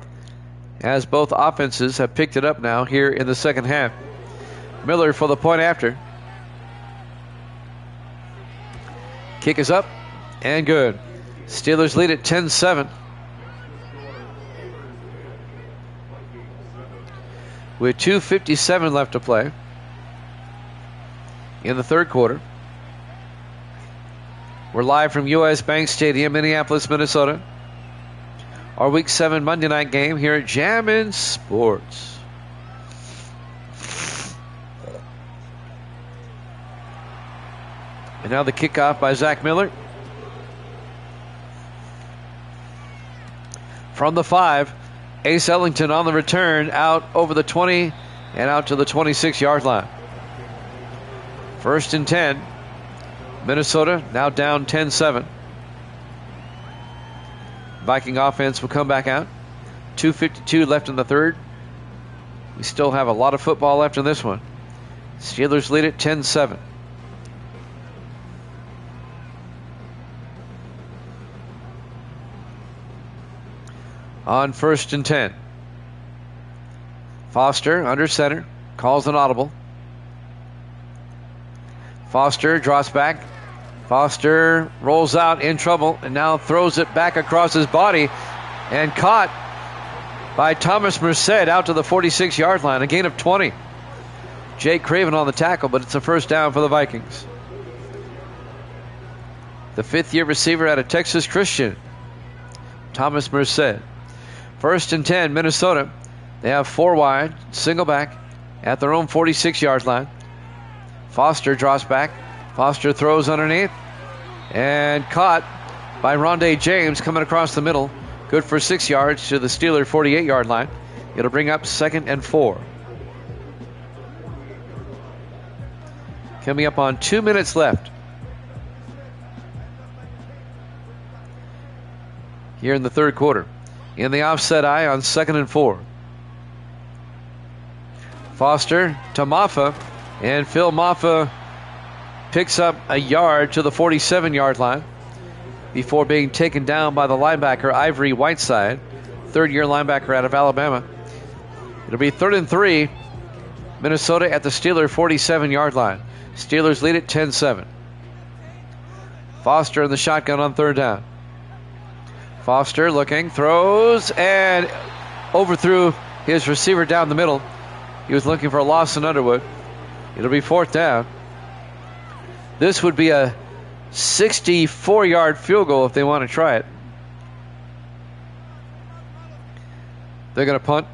as both offenses have picked it up now here in the second half. Miller for the point after. Kick is up and good. Steelers lead at 10-7. With 2:57 left to play in the third quarter. We're live from US Bank Stadium, Minneapolis, Minnesota. Our Week 7 Monday night game here at Jammin' Sports. And now the kickoff by Zach Miller. From the 5, Ace Ellington on the return, out over the 20 and out to the 26-yard line. 1st and 10. Minnesota now down 10-7. Viking offense will come back out. 2:52 left in the third. We still have a lot of football left in this one. Steelers lead at 10-7. On 1st and 10. Foster under center, calls an audible. Foster drops back. Foster rolls out in trouble and now throws it back across his body and caught by Thomas Merced out to the 46-yard line. A gain of 20. Jake Craven on the tackle, but it's a first down for the Vikings. The 5th-year receiver out of Texas Christian, Thomas Merced. 1st and 10, Minnesota. They have 4 wide, single back at their own 46-yard line. Foster drops back. Foster throws underneath and caught by Rondé James coming across the middle. Good for 6 yards to the Steeler 48-yard line. It'll bring up 2nd and 4. Coming up on 2 minutes left here in the third quarter. In the offset eye on 2nd and 4. Foster to Maffa, and Phil Maffa picks up a yard to the 47-yard line before being taken down by the linebacker Ivory Whiteside, 3rd-year linebacker out of Alabama. It'll be 3rd and 3. Minnesota at the Steeler 47-yard line. Steelers lead at 10-7. Foster in the shotgun on 3rd down. Foster looking, throws, and overthrew his receiver down the middle. He was looking for Lawson Underwood. It'll be 4th down. This would be a 64-yard field goal if they want to try it. They're going to punt.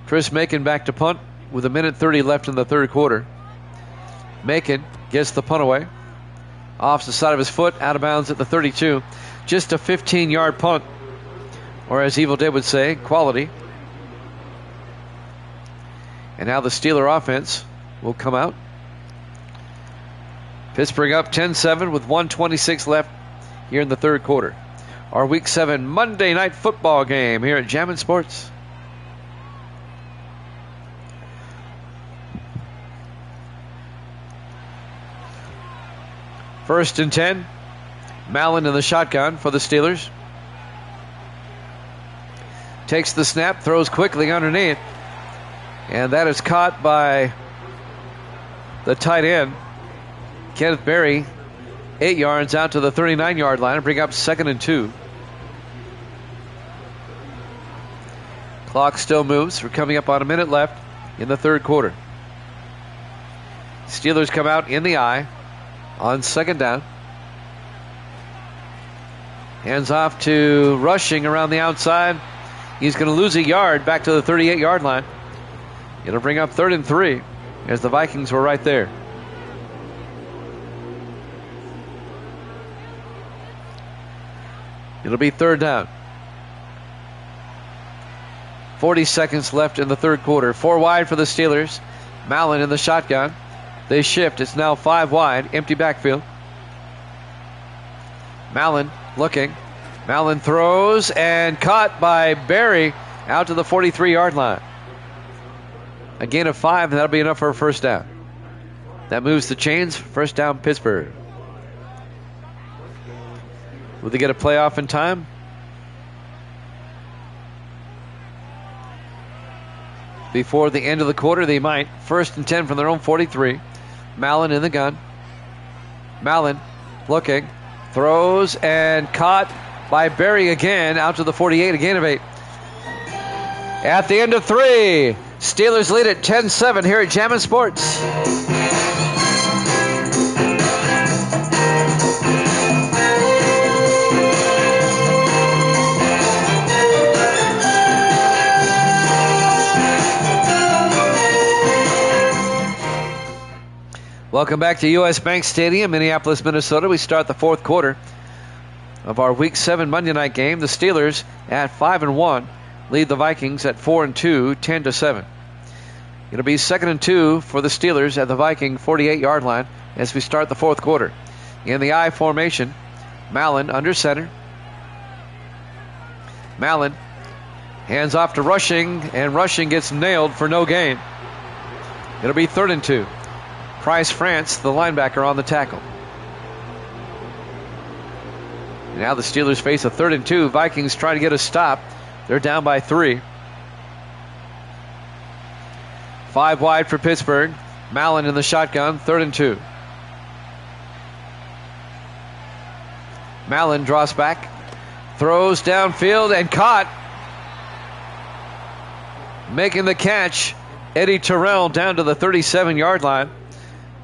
Chris Macon back to punt with 1:30 left in the third quarter. Macon gets the punt away. Off the side of his foot, out of bounds at the 32. Just a 15-yard punt. Or as Evil Dead would say, quality. And now the Steeler offense will come out. Pittsburgh up 10-7 with 1:26 left here in the third quarter. Our Week 7 Monday Night Football game here at Jammin' Sports. First and 10. Mallon in the shotgun for the Steelers. Takes the snap, throws quickly underneath. And that is caught by the tight end, Kenneth Berry. 8 yards out to the 39-yard line and bring up 2nd and 2. Clock still moves. We're coming up on a minute left in the third quarter. Steelers come out in the eye on 2nd down. Hands off to Rushing around the outside. He's going to lose a yard back to the 38-yard line. It'll bring up 3rd and 3 as the Vikings were right there. It'll be 3rd down. 40 seconds left in the third quarter. 4 wide for the Steelers. Mallon in the shotgun. They shift. It's now 5 wide. Empty backfield. Mallon looking. Mallon throws and caught by Berry out to the 43-yard line. A gain of 5, and that'll be enough for a first down. That moves the chains. First down, Pittsburgh. Will they get a playoff in time? Before the end of the quarter, they might. 1st and 10 from their own 43. Mallon in the gun. Mallon looking. Throws and caught by Berry again out to the 48. A gain of 8. At the end of 3. Steelers lead at 10-7 here at Jammin' Sports. Welcome back to U.S. Bank Stadium, Minneapolis, Minnesota. We start the fourth quarter of our Week 7 Monday night game. The Steelers at 5-1 lead the Vikings at 4-2, 10-7. It'll be 2nd and 2 for the Steelers at the Viking 48-yard line as we start the fourth quarter. In the I formation, Mallon under center. Mallon hands off to Rushing, and Rushing gets nailed for no gain. It'll be 3rd and 2. Price France, the linebacker, on the tackle. Now the Steelers face a 3rd and 2. Vikings try to get a stop. They're down by 3. 5 wide for Pittsburgh. Mallon in the shotgun, 3rd and 2. Mallon draws back, throws downfield and caught. Making the catch, Eddie Terrell down to the 37-yard line.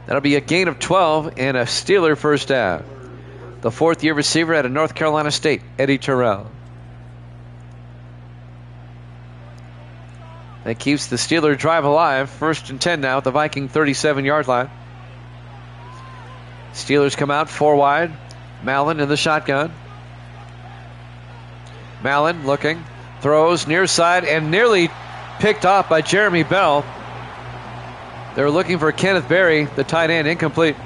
That'll be a gain of 12 and a Steeler first down. The 4th-year receiver out of North Carolina State, Eddie Terrell. That keeps the Steeler drive alive. 1st and 10 now at the Viking 37-yard line. Steelers come out 4 wide. Mallon in the shotgun. Mallon looking, throws near side and nearly picked off by Jeremy Bell. They were looking for Kenneth Berry, the tight end, incomplete.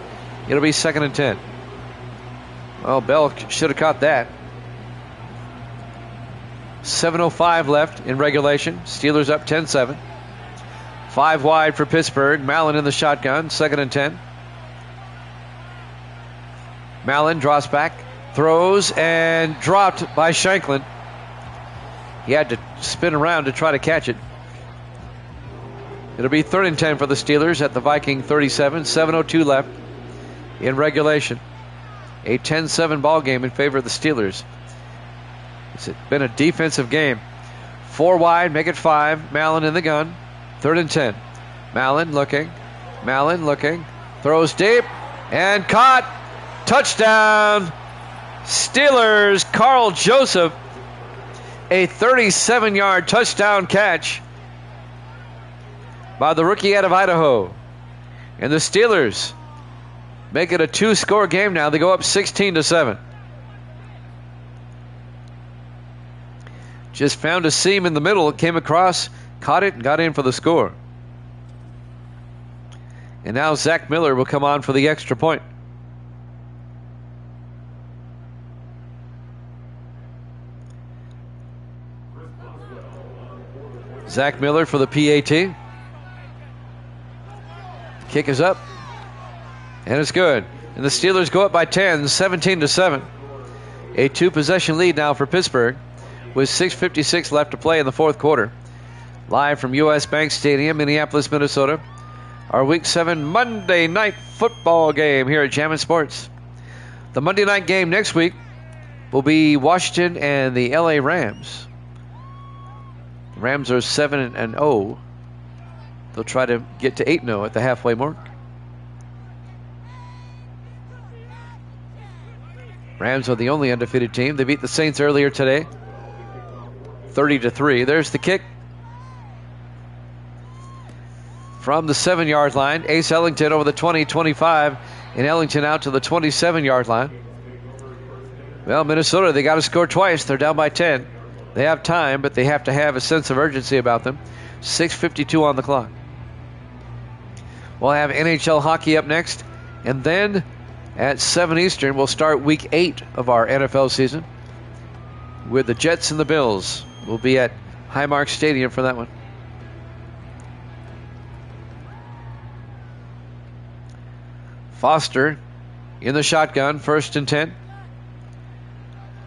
It'll be 2nd and 10. Well, Bell should have caught that. 7:05 left in regulation. Steelers up 10-7. 5 wide for Pittsburgh. Mallon in the shotgun, 2nd and 10. Mallon draws back, throws, and dropped by Shanklin. He had to spin around to try to catch it. It'll be 3rd and 10 for the Steelers at the Viking 37. 7:02 left in regulation. A 10-7 ball game in favor of the Steelers. It's been a defensive game. 4 wide, make it 5. Mallon in the gun. 3rd and 10. Mallon looking. Throws deep. And caught. Touchdown. Steelers. Carl Joseph. A 37-yard touchdown catch by the rookie out of Idaho. And the Steelers make it a 2-score game now. They go up 16-7. Just found a seam in the middle. It came across, caught it, and got in for the score. And now Zach Miller will come on for the extra point. Zach Miller for the PAT. Kick is up. And it's good. And the Steelers go up by 10, 17-7. A 2-possession lead now for Pittsburgh with 6:56 left to play in the fourth quarter. Live from US Bank Stadium, Minneapolis, Minnesota. Our Week 7 Monday night football game here at Jammin' Sports. The Monday night game next week will be Washington and the LA Rams. The Rams are 7-0. They'll try to get to 8-0 at the halfway mark. Rams are the only undefeated team. They beat the Saints earlier today, 30-3. There's the kick from the 7-yard line. Ace Ellington over the 20-25, and Ellington out to the 27-yard line. Well, Minnesota, they got to score twice. They're down by 10. They have time, but they have to have a sense of urgency about them. 6:52 on the clock. We'll have NHL hockey up next, and then at 7 Eastern, we'll start Week 8 of our NFL season with the Jets and the Bills. We'll be at Highmark Stadium for that one. Foster in the shotgun, 1st and 10.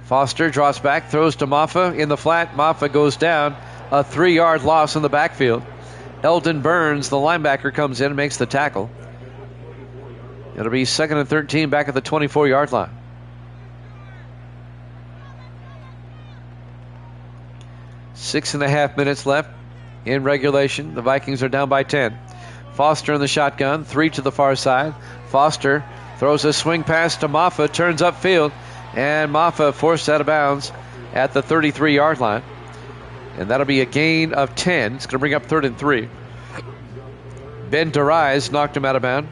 Foster draws back, throws to Maffa in the flat. Maffa goes down. A 3-yard loss in the backfield. Eldon Burns, the linebacker, comes in and makes the tackle. It'll be 2nd and 13 back at the 24-yard line. Six and a half minutes left in regulation. The Vikings are down by 10. Foster in the shotgun, 3 to the far side. Foster throws a swing pass to Maffa, turns upfield, and Maffa forced out of bounds at the 33-yard line. And that'll be a gain of 10. It's going to bring up 3rd and 3. Ben Derize knocked him out of bounds.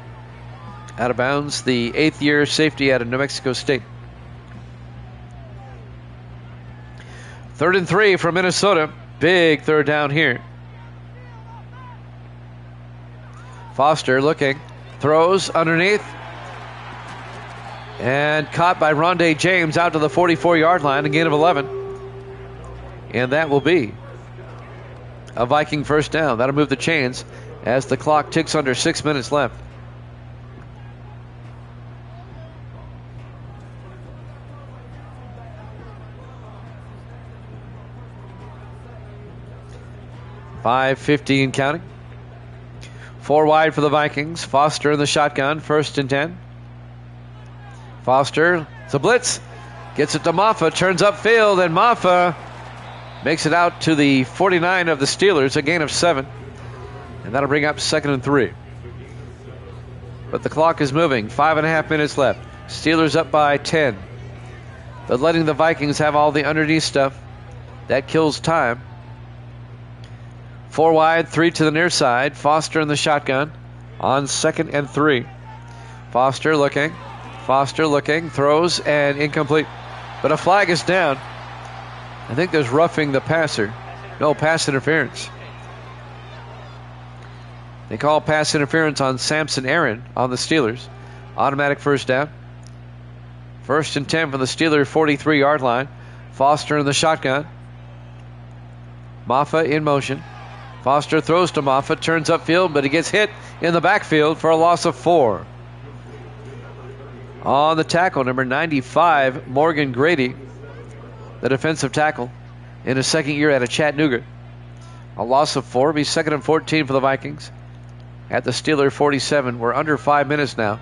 Out of bounds, the 8th-year safety out of New Mexico State. 3rd and 3 for Minnesota. Big third down here. Foster looking. Throws underneath. And caught by Rondé James out to the 44-yard line. A gain of 11. And that will be a Viking first down. That'll move the chains as the clock ticks under 6 minutes left. .550 and counting. 4 wide for the Vikings. Foster in the shotgun, 1st and 10. Foster, it's a blitz. Gets it to Maffa, turns upfield, and Maffa makes it out to the 49 of the Steelers, a gain of 7. And that'll bring up 2nd and 3. But the clock is moving. 5.5 minutes left. Steelers up by 10. But letting the Vikings have all the underneath stuff, that kills time. 4 wide, 3 to the near side. Foster in the shotgun on 2nd and 3. Foster looking, throws, and incomplete. But a flag is down. I think there's roughing the passer. No, pass interference. They call pass interference on Samson Aaron on the Steelers. Automatic first down. 1st and 10 from the Steeler 43-yard line. Foster in the shotgun. Maffa in motion. Foster throws to Maffa, turns upfield, but he gets hit in the backfield for a loss of 4. On the tackle, number 95, Morgan Grady, the defensive tackle, in his 2nd year out of Chattanooga. A loss of 4. It'll be 2nd and 14 for the Vikings at the Steeler 47. We're under 5 minutes now.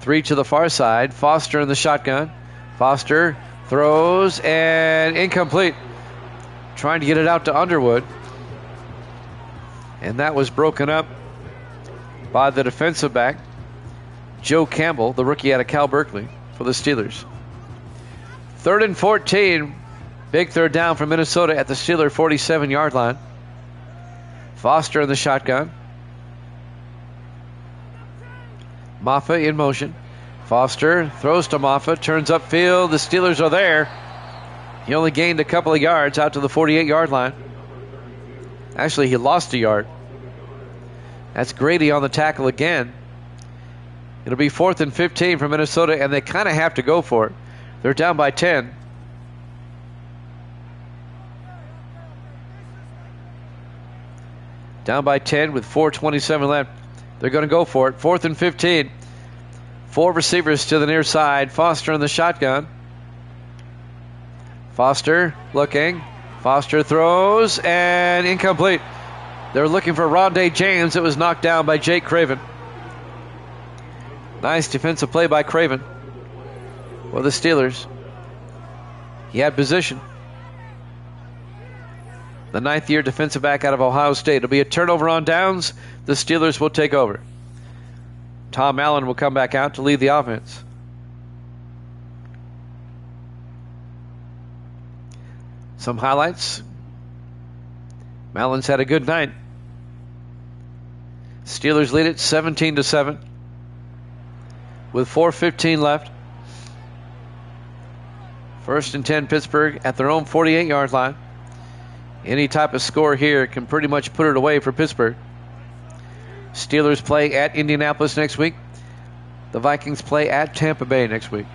3 to the far side. Foster in the shotgun. Foster throws and incomplete. Trying to get it out to Underwood. And that was broken up by the defensive back. Joe Campbell, the rookie out of Cal Berkeley, for the Steelers. 3rd and 14. Big third down for Minnesota at the Steeler 47-yard line. Foster in the shotgun. Maffa in motion. Foster throws to Maffa, turns upfield. The Steelers are there. He only gained a couple of yards out to the 48-yard line. Actually, he lost a yard. That's Grady on the tackle again. It'll be 4th and 15 for Minnesota, and they kind of have to go for it. They're down by 10. Down by 10 with 4:27 left. They're going to go for it. 4th and 15. 4 receivers to the near side. Foster in the shotgun. Foster looking. Foster throws and incomplete. They're looking for Rondé James. It was knocked down by Jake Craven. Nice defensive play by Craven for the Steelers. He had position. The 9th-year defensive back out of Ohio State. It'll be a turnover on downs. The Steelers will take over. Tom Allen will come back out to lead the offense. Some highlights. Allen's had a good night. Steelers lead it 17-7 with 4:15 left. 1st and 10 Pittsburgh at their own 48-yard line. Any type of score here can pretty much put it away for Pittsburgh. Steelers play at Indianapolis next week. The Vikings play at Tampa Bay next week.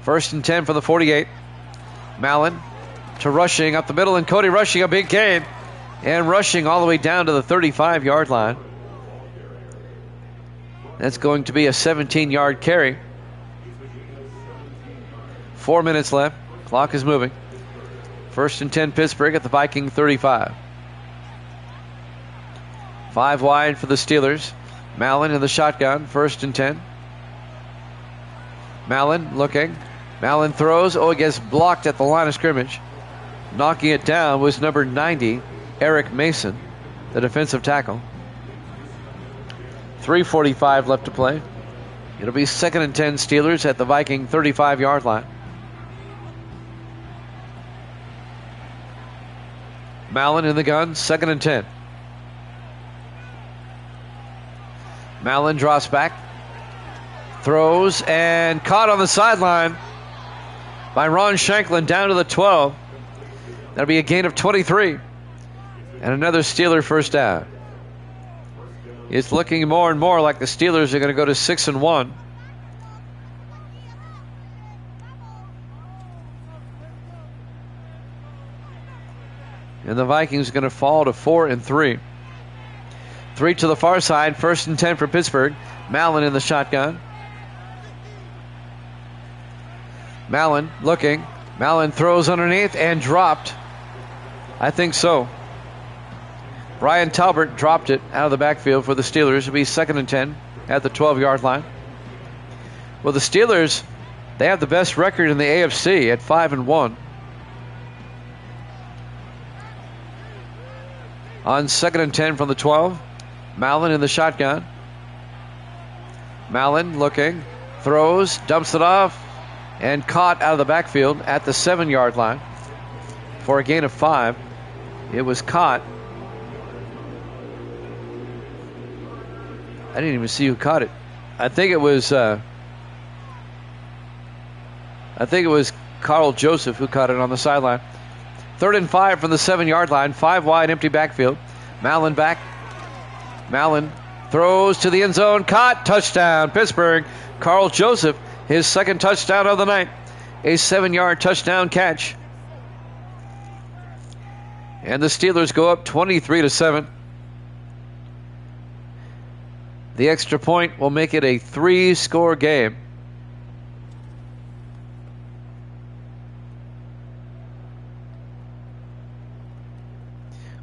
1st and 10 for the 48. Mallon to Rushing up the middle, and Cody Rushing a big gain. And Rushing all the way down to the 35-yard line. That's going to be a 17-yard carry. 4 minutes left. Clock is moving. 1st and 10 Pittsburgh at the Viking 35. 5 wide for the Steelers. Mallon in the shotgun. 1st and 10. Mallon looking. Mallon throws. Oh, it gets blocked at the line of scrimmage. Knocking it down was number 90, Eric Mason, the defensive tackle. 3:45 left to play. It'll be 2nd and 10 Steelers at the Viking 35-yard line. Mallon in the gun, 2nd and 10. Mallon drops back, throws, and caught on the sideline by Ron Shanklin down to the 12. That'll be a gain of 23. And another Steeler first down. It's looking more and more like the Steelers are going to go to 6-1. And the Vikings are going to fall to 4-3. 3 to the far side. 1st and 10 for Pittsburgh. Mallon in the shotgun. Mallon looking. Mallon throws underneath and dropped. I think so. Brian Talbert dropped it out of the backfield for the Steelers. It'll be 2nd and 10 at the 12-yard line. Well, the Steelers, they have the best record in the AFC at 5-1. On 2nd and 10 from the 12, Mallon in the shotgun. Mallon looking, throws, dumps it off, and caught out of the backfield at the 7-yard line for a gain of 5. It was caught. I didn't even see who caught it. I think it was Carl Joseph who caught it on the sideline. 3rd and 5 from the 7-yard line. 5 wide, empty backfield. Mallon back. Mallon throws to the end zone. Caught. Touchdown, Pittsburgh. Carl Joseph, his 2nd touchdown of the night. A 7-yard touchdown catch. And the Steelers go up 23-7. The extra point will make it a 3-score game.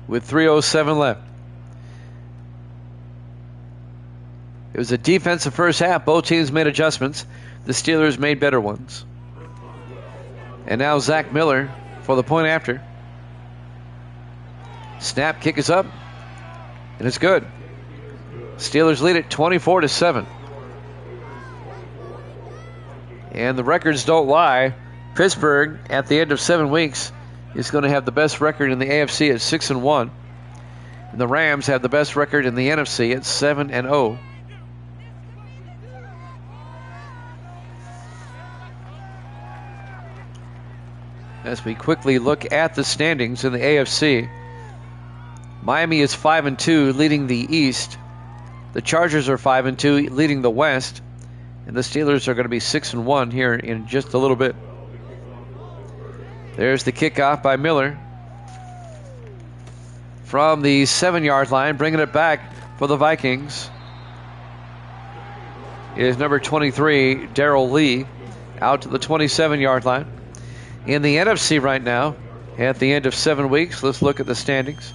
With 3:07 left. It was a defensive first half. Both teams made adjustments. The Steelers made better ones. And now Zach Miller for the point after. Snap, kick is up, and it's good. Steelers lead it 24-7. And the records don't lie. Pittsburgh, at the end of 7 weeks, is going to have the best record in the AFC at 6-1. And the Rams have the best record in the NFC at 7-0. As we quickly look at the standings in the AFC, Miami is 5-2, leading the East. The Chargers are 5-2, leading the West. And the Steelers are going to be 6-1 here in just a little bit. There's the kickoff by Miller from the 7-yard line, bringing it back for the Vikings is number 23, Darrell Lee, out to the 27-yard line. In the NFC right now, at the end of 7 weeks, let's look at the standings.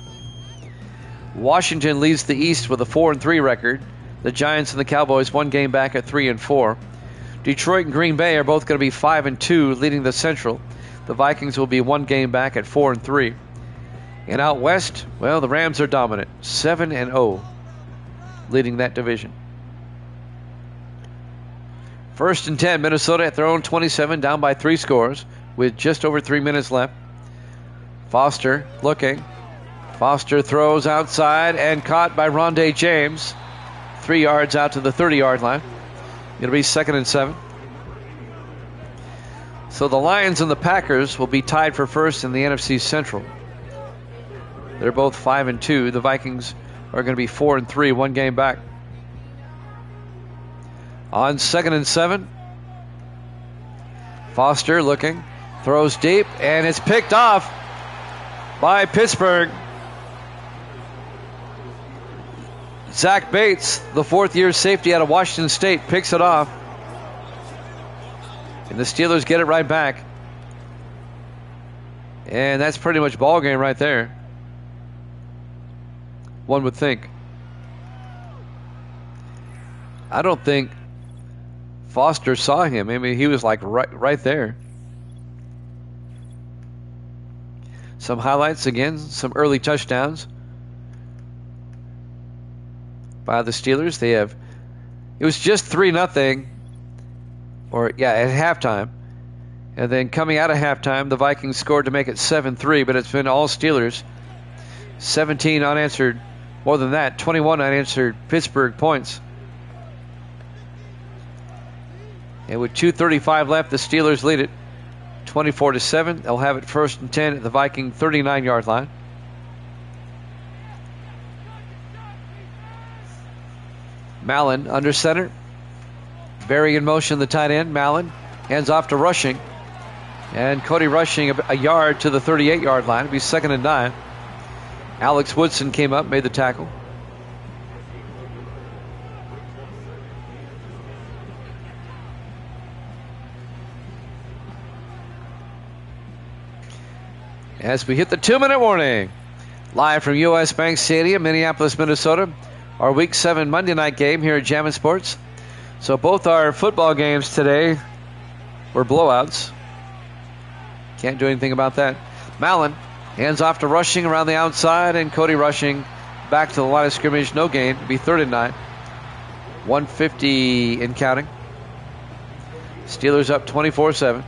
Washington leads the East with a 4-3 record. The Giants and the Cowboys 1 game back at 3-4. Detroit and Green Bay are both going to be 5-2, leading the Central. The Vikings will be 1 game back at 4-3. And out west, well, the Rams are dominant, 7-0, leading that division. 1st and 10, Minnesota at their own 27, down by 3 scores with just over 3 minutes left. Foster looking. Foster throws outside and caught by Rondé James. 3 yards out to the 30-yard line. It'll be 2nd and 7. So the Lions and the Packers will be tied for first in the NFC Central. They're both 5-2. The Vikings are going to be 4-3, 1 game back. On 2nd and 7, Foster looking, throws deep, and it's picked off by Pittsburgh. Zach Bates, the 4th-year safety out of Washington State, picks it off. And the Steelers get it right back. And that's pretty much ball game right there, one would think. I don't think Foster saw him. I mean, he was like right there. Some highlights again, some early touchdowns by the Steelers. It was just 3-0, at halftime. And then coming out of halftime, the Vikings scored to make it 7-3, but it's been all Steelers. 17 unanswered, more than that, 21 unanswered Pittsburgh points. And with 2:35 left, the Steelers lead it 24-7. They'll have it 1st and 10 at the Viking 39-yard line. Mallon under center. Barry in motion, the tight end. Mallon hands off to Rushing. And Cody Rushing a yard to the 38-yard line. It'll be 2nd and 9. Alex Woodson came up, made the tackle. As we hit the 2-minute warning, live from U.S. Bank Stadium, Minneapolis, Minnesota, our Week 7 Monday night game here at Jammin' Sports. So both our football games today were blowouts. Can't do anything about that. Mallon hands off to Rushing around the outside, and Cody Rushing back to the line of scrimmage. No gain. It'll be 3rd and 9. 150 in counting. Steelers up 24-7.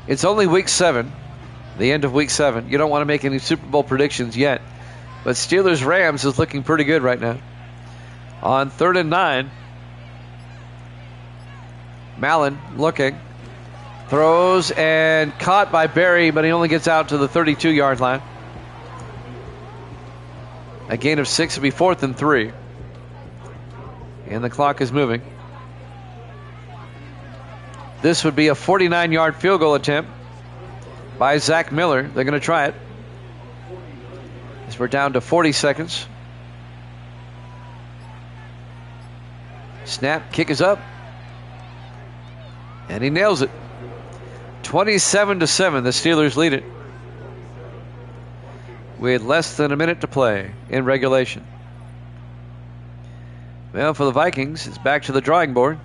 It's only Week 7, the end of Week 7. You don't want to make any Super Bowl predictions yet. But Steelers-Rams is looking pretty good right now. On 3rd and 9, Mallon looking. Throws and caught by Barry, but he only gets out to the 32-yard line. A gain of 6 will be 4th and 3. And the clock is moving. This would be a 49-yard field goal attempt by Zach Miller. They're going to try it. As we're down to 40 seconds. Snap, kick is up. And he nails it. 27-7, the Steelers lead it. With less than a minute to play in regulation. Well, for the Vikings, it's back to the drawing board,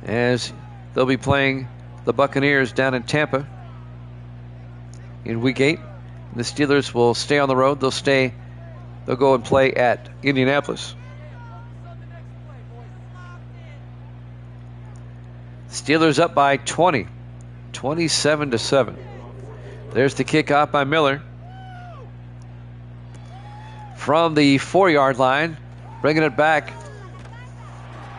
as they'll be playing the Buccaneers down in Tampa in Week 8. The Steelers will stay on the road. They'll stay They'll go and play at Indianapolis. Steelers up by 20, 27-7. There's the kickoff by Miller. From the 4-yard line, bringing it back.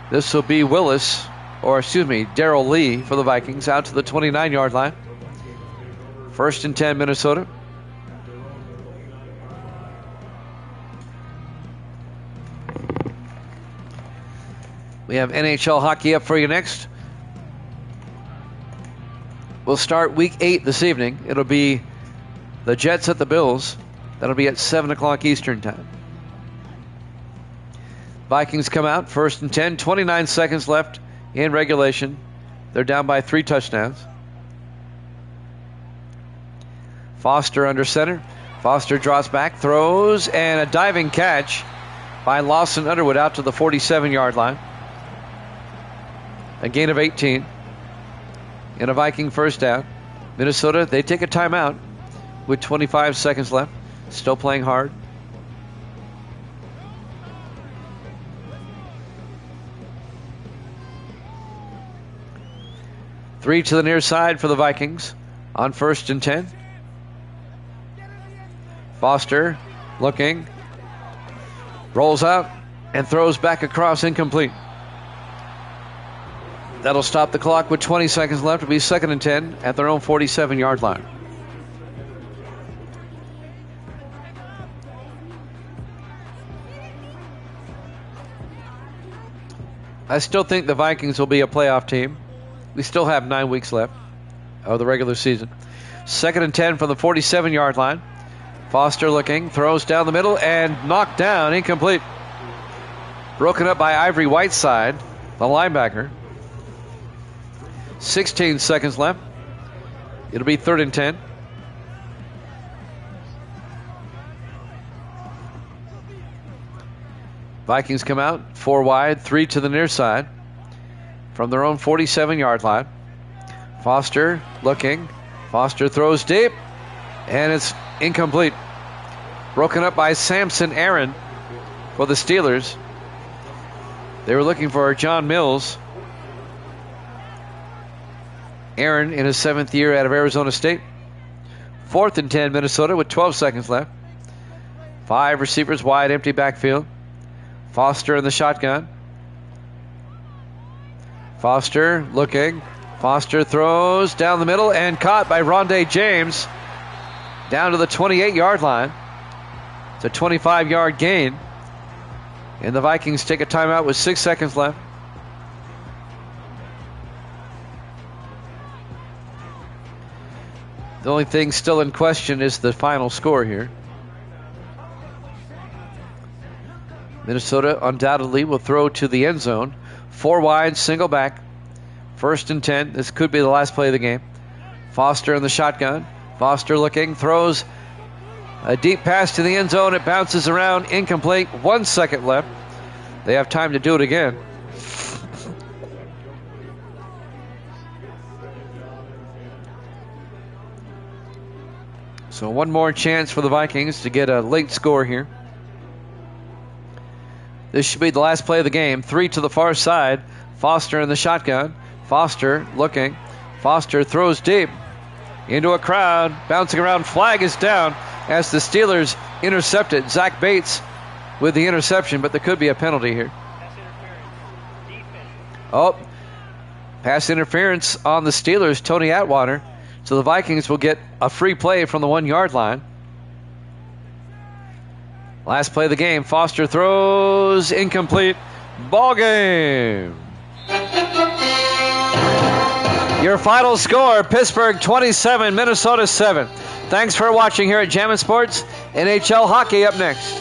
This will be Darrell Lee for the Vikings out to the 29-yard line. 1st and 10, Minnesota. We have NHL hockey up for you next. We'll start week 8 this evening. It'll be the Jets at the Bills. That'll be at 7 o'clock Eastern time. Vikings come out, 1st and 10, 29 seconds left in regulation. They're down by 3 touchdowns. Foster under center. Foster draws back, throws, and a diving catch by Lawson Underwood out to the 47-yard line. A gain of 18. And a Viking first down. Minnesota, they take a timeout with 25 seconds left. Still playing hard. Three to the near side for the Vikings on 1st and 10. Foster looking. Rolls out and throws back across, incomplete. That'll stop the clock with 20 seconds left. It'll be 2nd and 10 at their own 47-yard line. I still think the Vikings will be a playoff team. We still have 9 weeks left of the regular season. 2nd and 10 from the 47-yard line. Foster looking, throws down the middle and knocked down, incomplete. Broken up by Ivory Whiteside, the linebacker. 16 seconds left. It'll be 3rd and 10. Vikings come out, 4 wide, 3 to the near side from their own 47-yard line. Foster looking. Foster throws deep, and it's incomplete. Broken up by Samson Aaron for the Steelers. They were looking for John Mills. Aaron in his 7th year out of Arizona State. 4th and 10, Minnesota with 12 seconds left. 5 receivers wide, empty backfield. Foster in the shotgun. Foster looking. Foster throws down the middle and caught by Rondé James down to the 28-yard line. It's a 25-yard gain. And the Vikings take a timeout with 6 seconds left. The only thing still in question is the final score here. Minnesota undoubtedly will throw to the end zone. 4 wide, single back. 1st and 10. This could be the last play of the game. Foster in the shotgun. Foster looking, throws a deep pass to the end zone. It bounces around, incomplete. 1 second left. They have time to do it again. So one more chance for the Vikings to get a late score here. This should be the last play of the game. 3 to the far side. Foster in the shotgun. Foster looking. Foster throws deep into a crowd. Bouncing around. Flag is down as the Steelers intercept it. Zach Bates with the interception, but there could be a penalty here. Oh, pass interference on the Steelers. Tony Atwater. So the Vikings will get a free play from the 1-yard line. Last play of the game. Foster throws incomplete. Ball game. Your final score, Pittsburgh 27, Minnesota 7. Thanks for watching here at Jammin' Sports. NHL hockey up next.